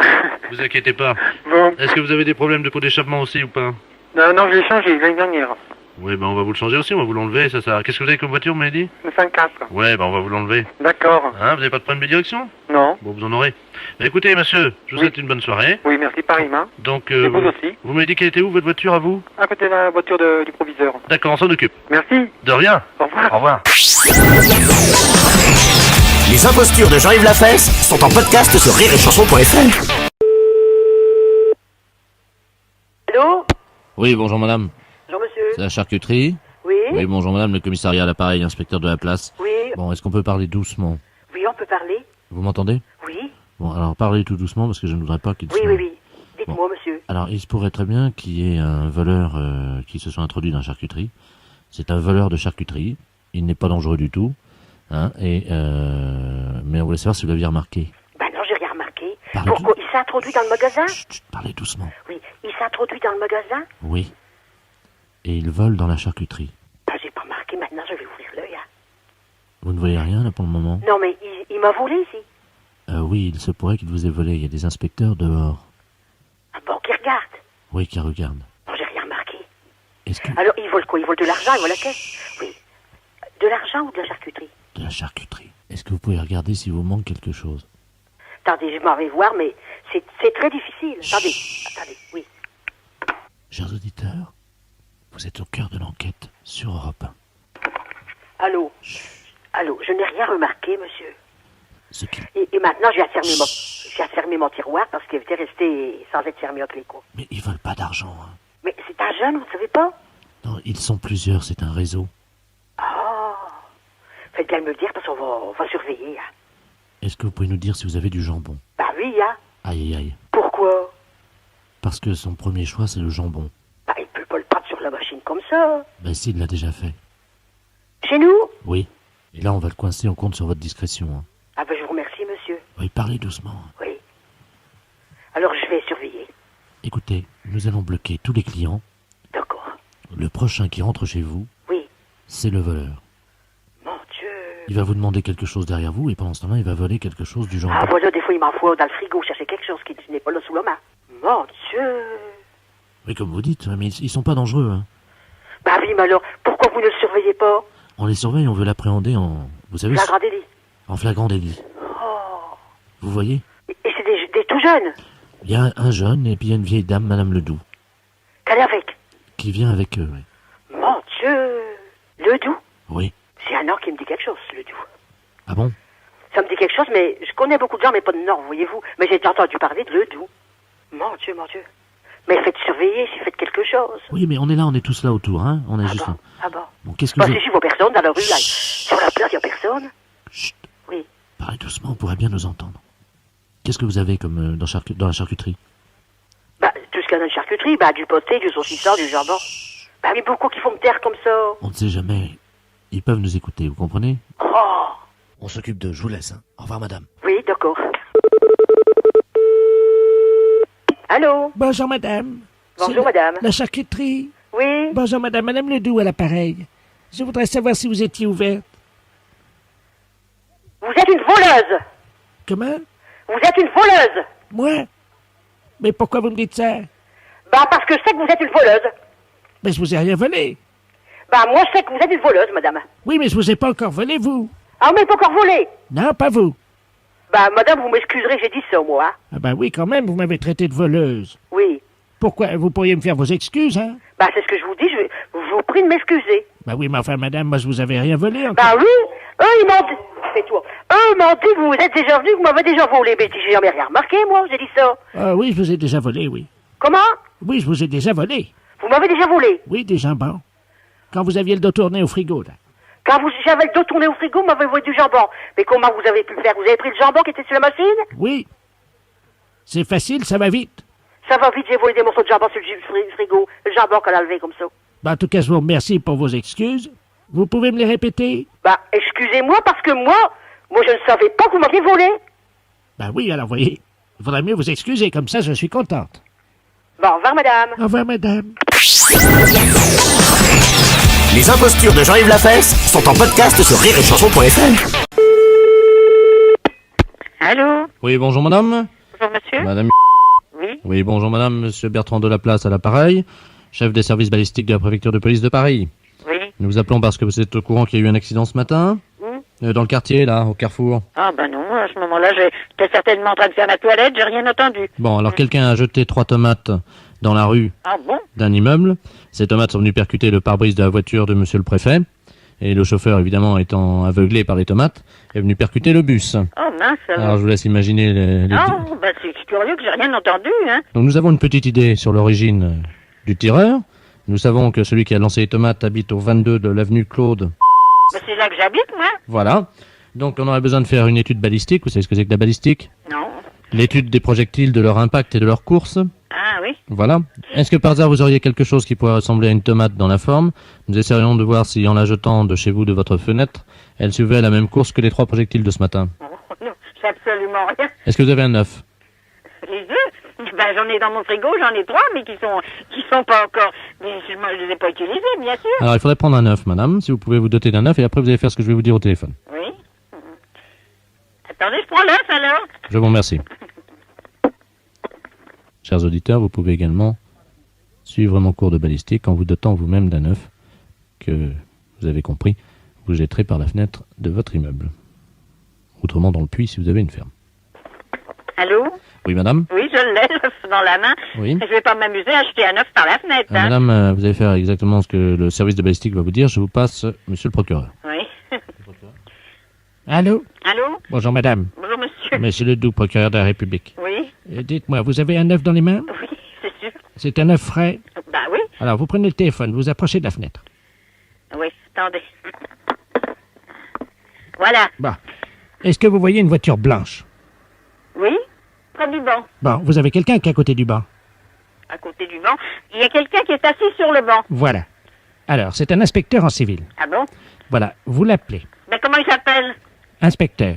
Vous inquiétez pas. Bon. Est-ce que vous avez des problèmes de pot d'échappement aussi ou pas? Non, je l'ai changé l'année dernière. Oui, bah on va vous le changer aussi, on va vous l'enlever, ça. Qu'est-ce que vous avez comme voiture, vous m'avez dit? Le 104. Ouais, bah on va vous l'enlever. D'accord. Vous avez pas de problème de direction? Non. Bon, vous en aurez. Bah, écoutez, monsieur, je vous souhaite une bonne soirée. Oui, merci, pareillement. Donc, et vous aussi. Vous m'avez dit qu'elle était où, votre voiture, à vous? À côté de la voiture du proviseur. D'accord, on s'en occupe. Merci. De rien. Au revoir. Au revoir. Les impostures de Jean-Yves Lafesse sont en podcast sur rireetchanson.fr. Allô? Oui, bonjour madame. Bonjour monsieur. C'est la charcuterie? Oui. Oui, bonjour madame, le commissariat à l'appareil, inspecteur de la place. Oui. Bon, est-ce qu'on peut parler doucement? Oui, on peut parler. Vous m'entendez? Oui. Bon, alors parlez tout doucement parce que je ne voudrais pas qu'il Oui, se... oui, oui. Dites-moi, monsieur. Alors, il se pourrait très bien qu'il y ait un voleur qui se soit introduit dans la charcuterie. C'est un voleur de charcuterie. Il n'est pas dangereux du tout. Mais on voulait savoir si vous l'aviez remarqué. Ben non, j'ai rien remarqué. Parlez Pourquoi? Il s'est introduit dans le magasin? Chut, parlez doucement. Oui. Il s'est introduit dans le magasin? Oui. Et il vole dans la charcuterie. Ben, j'ai pas remarqué. Maintenant, je vais ouvrir l'œil. Vous ne voyez rien, là, pour le moment? Non, mais il m'a volé, ici. Oui, il se pourrait qu'il vous ait volé. Il y a des inspecteurs dehors. Ah bon, qui regarde? Oui, qui regardent. Non, j'ai rien remarqué. Est-ce que... Alors, il vole quoi? Il vole de l'argent, il vole la caisse? Oui. De l'argent ou de la charcuterie? De la charcuterie. Est-ce que vous pouvez regarder si vous manque quelque chose? Attendez, je m'en vais voir, mais c'est très difficile. Attendez, oui. Chers auditeurs, vous êtes au cœur de l'enquête sur Europe 1. Allô? Allô, je n'ai rien remarqué, monsieur. Et maintenant, je vais fermer j'ai fermé mon tiroir parce qu'il était resté sans être fermé à clé, quoi. Mais ils veulent pas d'argent. Hein. Mais c'est un jeune, vous ne savez pas? Non, ils sont plusieurs, c'est un réseau. Ah. Faites bien me le dire parce on va surveiller. Hein. Est-ce que vous pouvez nous dire si vous avez du jambon? Bah oui, hein. Aïe, aïe, aïe. Pourquoi? Parce que son premier choix, c'est le jambon. Bah il peut pas le prendre sur la machine comme ça. Ben si, il l'a déjà fait. Chez nous? Oui. Et là, on va le coincer, on compte sur votre discrétion. Hein. Ah ben je vous remercie, monsieur. Oui, parlez doucement. Oui. Alors je vais surveiller. Écoutez, nous allons bloquer tous les clients. D'accord. Le prochain qui rentre chez vous, oui, c'est le voleur. Mon Dieu. Il va vous demander quelque chose derrière vous et pendant ce temps-là, il va voler quelque chose du jambon. Ah voilà, des fois il m'envoie dans le frigo chercher quelque chose qui n'est pas là sous la main. Mon Dieu. Oui, comme vous dites, mais ils sont pas dangereux. Hein. Bah oui, mais alors, pourquoi vous ne le surveillez pas? On les surveille, on veut l'appréhender en... Vous savez... Flagrant délit. En flagrant délit. Oh. Vous voyez? Et c'est des tout jeunes? Il y a un jeune et puis il y a une vieille dame, Madame Ledoux. Qu'elle est avec? Qui vient avec eux, oui. Mon Dieu. Ledoux? Oui. C'est un nom qui me dit quelque chose, Ledoux. Ah bon? Ça me dit quelque chose, mais je connais beaucoup de gens, mais pas de nom, voyez-vous. Mais j'ai entendu parler de Ledoux. Mon Dieu, mon Dieu. Mais faites surveiller si faites quelque chose. Oui, mais on est là, on est tous là autour, hein. On est juste bon? là. Ah bon? Bon, qu'est-ce que bah, vous... si je vois personne dans la rue, là. Sur la place, il n'y a personne. Chut. Oui. Parlez doucement, on pourrait bien nous entendre. Qu'est-ce que vous avez comme dans la charcuterie? Bah, tout ce qu'il y a dans la charcuterie, bah, du poté, du saucisson, du jambon. Bah, mais beaucoup qui font me taire comme ça. On ne sait jamais. Ils peuvent nous écouter, vous comprenez? Oh. On s'occupe d'eux, je vous laisse, hein. Au revoir, madame. Oui, d'accord. Allô? Bonjour, madame. Bonjour, madame. La charcuterie. Oui. Bonjour, madame. Madame Ledoux à l'appareil. Je voudrais savoir si vous étiez ouverte. Vous êtes une voleuse. Comment? Vous êtes une voleuse. Moi? Mais pourquoi vous me dites ça? Bah, parce que je sais que vous êtes une voleuse. Mais je vous ai rien volé. Bah, moi, je sais que vous êtes une voleuse, madame. Oui, mais je vous ai pas encore volé, vous. Ah, mais pas encore volé. Non, pas vous. Bah, madame, vous m'excuserez, j'ai dit ça, moi. Hein? Ah ben oui, quand même, vous m'avez traité de voleuse. Oui. Pourquoi? Vous pourriez me faire vos excuses, hein? Bah, c'est ce que je vous dis, je vous prie de m'excuser. Bah oui, mais enfin, madame, moi, je vous avais rien volé encore. Bah oui, eux, ils m'ont dit... Fais-toi. Eux m'ont dit que vous êtes déjà venu, que vous m'avez déjà volé. Mais j'ai jamais rien remarqué, moi, j'ai dit ça. Ah oui, je vous ai déjà volé, oui. Comment? Oui, je vous ai déjà volé. Vous m'avez déjà volé? Oui, des jambons. Quand vous aviez le dos tourné au frigo, là. Quand j'avais le dos tourné au frigo, vous m'avez volé du jambon. Mais comment vous avez pu le faire? Vous avez pris le jambon qui était sur la machine? Oui. C'est facile, ça va vite. Ça va vite, j'ai volé des morceaux de jambon sur le frigo. Le jambon qu'on a levé comme ça. Bah, en tout cas, je vous remercie pour vos excuses. Vous pouvez me les répéter? Bah, excusez-moi, parce que moi, je ne savais pas que vous m'aviez volé. Bah oui, alors voyez, il faudrait mieux vous excuser, comme ça je suis contente. Bon, au revoir, madame. Au revoir, madame. Les impostures de Jean-Yves Lafesse sont en podcast sur rireetchanson.fr. Allô? Oui, bonjour madame. Bonjour monsieur. Madame... Oui. Oui, bonjour madame, monsieur Bertrand Delaplace à l'appareil, chef des services balistiques de la préfecture de police de Paris. Oui. Nous vous appelons parce que vous êtes au courant qu'il y a eu un accident ce matin dans le quartier, là, au Carrefour. Ah ben non, à ce moment-là, j'étais certainement en train de faire ma toilette, j'ai rien entendu. Bon, alors quelqu'un a jeté 3 tomates dans la rue Ah bon? d'un immeuble. Ces tomates sont venues percuter le pare-brise de la voiture de monsieur le préfet. Et le chauffeur, évidemment, étant aveuglé par les tomates, est venu percuter le bus. Oh mince. Alors je vous laisse imaginer les... Oh, ben c'est curieux que j'ai rien entendu, hein. Donc nous avons une petite idée sur l'origine du tireur. Nous savons que celui qui a lancé les tomates habite au 22 de l'avenue Claude. Ben c'est là que j'habite, moi. Voilà. Donc on aurait besoin de faire une étude balistique. Vous savez ce que c'est que la balistique? Non. L'étude des projectiles, de leur impact et de leur course. Ah oui. Voilà. Est-ce que par hasard vous auriez quelque chose qui pourrait ressembler à une tomate dans la forme? Nous essaierions de voir si en la jetant de chez vous de votre fenêtre, elle suivait la même course que les 3 projectiles de ce matin. Oh, non, j'ai absolument rien. Est-ce que vous avez un œuf? Les deux? Ben j'en ai dans mon frigo, j'en ai 3, mais qui sont pas encore... Mais je ne les ai pas utilisés, bien sûr. Alors il faudrait prendre un œuf, madame, si vous pouvez vous doter d'un œuf, et après vous allez faire ce que je vais vous dire au téléphone. Oui. Attendez, je prends l'œuf alors. Je vous remercie. Chers auditeurs, vous pouvez également suivre mon cours de balistique en vous dotant vous-même d'un œuf que, vous avez compris, vous jetterez par la fenêtre de votre immeuble. Autrement dans le puits si vous avez une ferme. Allô? Oui, madame? Oui, je l'ai, l'œuf dans la main. Oui. Je vais pas m'amuser à jeter un œuf par la fenêtre, hein. Madame, vous allez faire exactement ce que le service de balistique va vous dire. Je vous passe monsieur le procureur. Oui. Allô? Allô? Bonjour, madame. Bonjour, monsieur. Monsieur Ledoux, procureur de la République. Oui, Dites-moi, vous avez un œuf dans les mains? oui, c'est sûr. C'est un œuf frais? Bah oui. Alors, vous prenez le téléphone, vous approchez de la fenêtre. Oui, attendez. Voilà. Bon. Est-ce que vous voyez une voiture blanche? Oui, près du banc. Bon, vous avez quelqu'un qui est à côté du banc? À côté du banc. Il y a quelqu'un qui est assis sur le banc. Voilà. Alors, c'est un inspecteur en civil. Ah bon? Voilà, vous l'appelez. Ben comment il s'appelle? Inspecteur.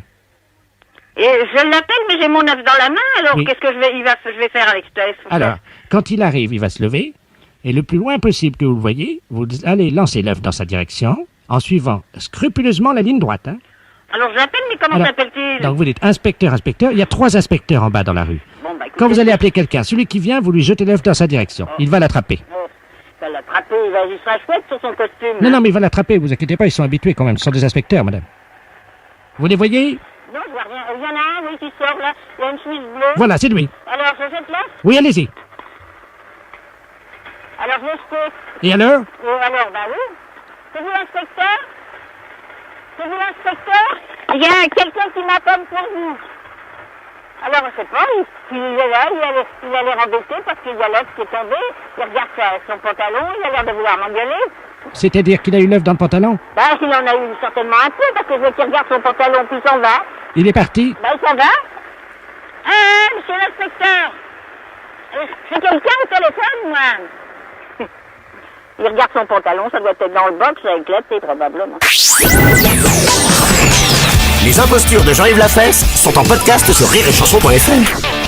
Et je l'appelle, mais j'ai mon œuf dans la main, alors Oui. qu'est-ce que je vais faire avec cet œuf? Alors, quand il arrive, il va se lever, et le plus loin possible que vous le voyez, vous allez lancer l'œuf dans sa direction, en scrupuleusement la ligne droite. Hein. Alors je l'appelle, mais comment Alors, s'appelle-t-il? Donc vous dites inspecteur, inspecteur, il y a 3 inspecteurs en bas dans la rue. Bon, bah, écoutez, Quand vous allez appeler quelqu'un, celui qui vient, vous lui jetez l'œuf dans sa direction. Il va l'attraper. il va l'attraper, il sera chouette sur son costume. Non, mais il va l'attraper, vous inquiétez pas, ils sont habitués quand même, ce sont des inspecteurs, madame. Vous les voyez? Non, je vois rien. Il y en a un, oui, qui sort là. Il y a une chemise bleue. Voilà, c'est lui. Alors, je jette là? Oui, allez-y. Alors, je jette. Et alors? Alors, bah oui. C'est vous l'inspecteur? C'est vous l'inspecteur? Il y a quelqu'un qui m'appelle pour vous. Alors, je sais pas, il est là, il a l'air embêté parce qu'il y a l'œuf qui est tombé. Il regarde son pantalon, il a l'air de vouloir m'engueuler. C'est-à-dire qu'il a eu l'œuf dans le pantalon? Bah, il en a eu certainement un peu parce que je veux qu'il regarde son pantalon, puis il s'en va. Il est parti? Bah, il s'en va. Ah, monsieur l'inspecteur. J'ai quelqu'un au téléphone, moi. Il regarde son pantalon, ça doit être dans le box avec l'été, probablement. Les impostures de Jean-Yves Lafesse sont en podcast sur rireetchanson.fr.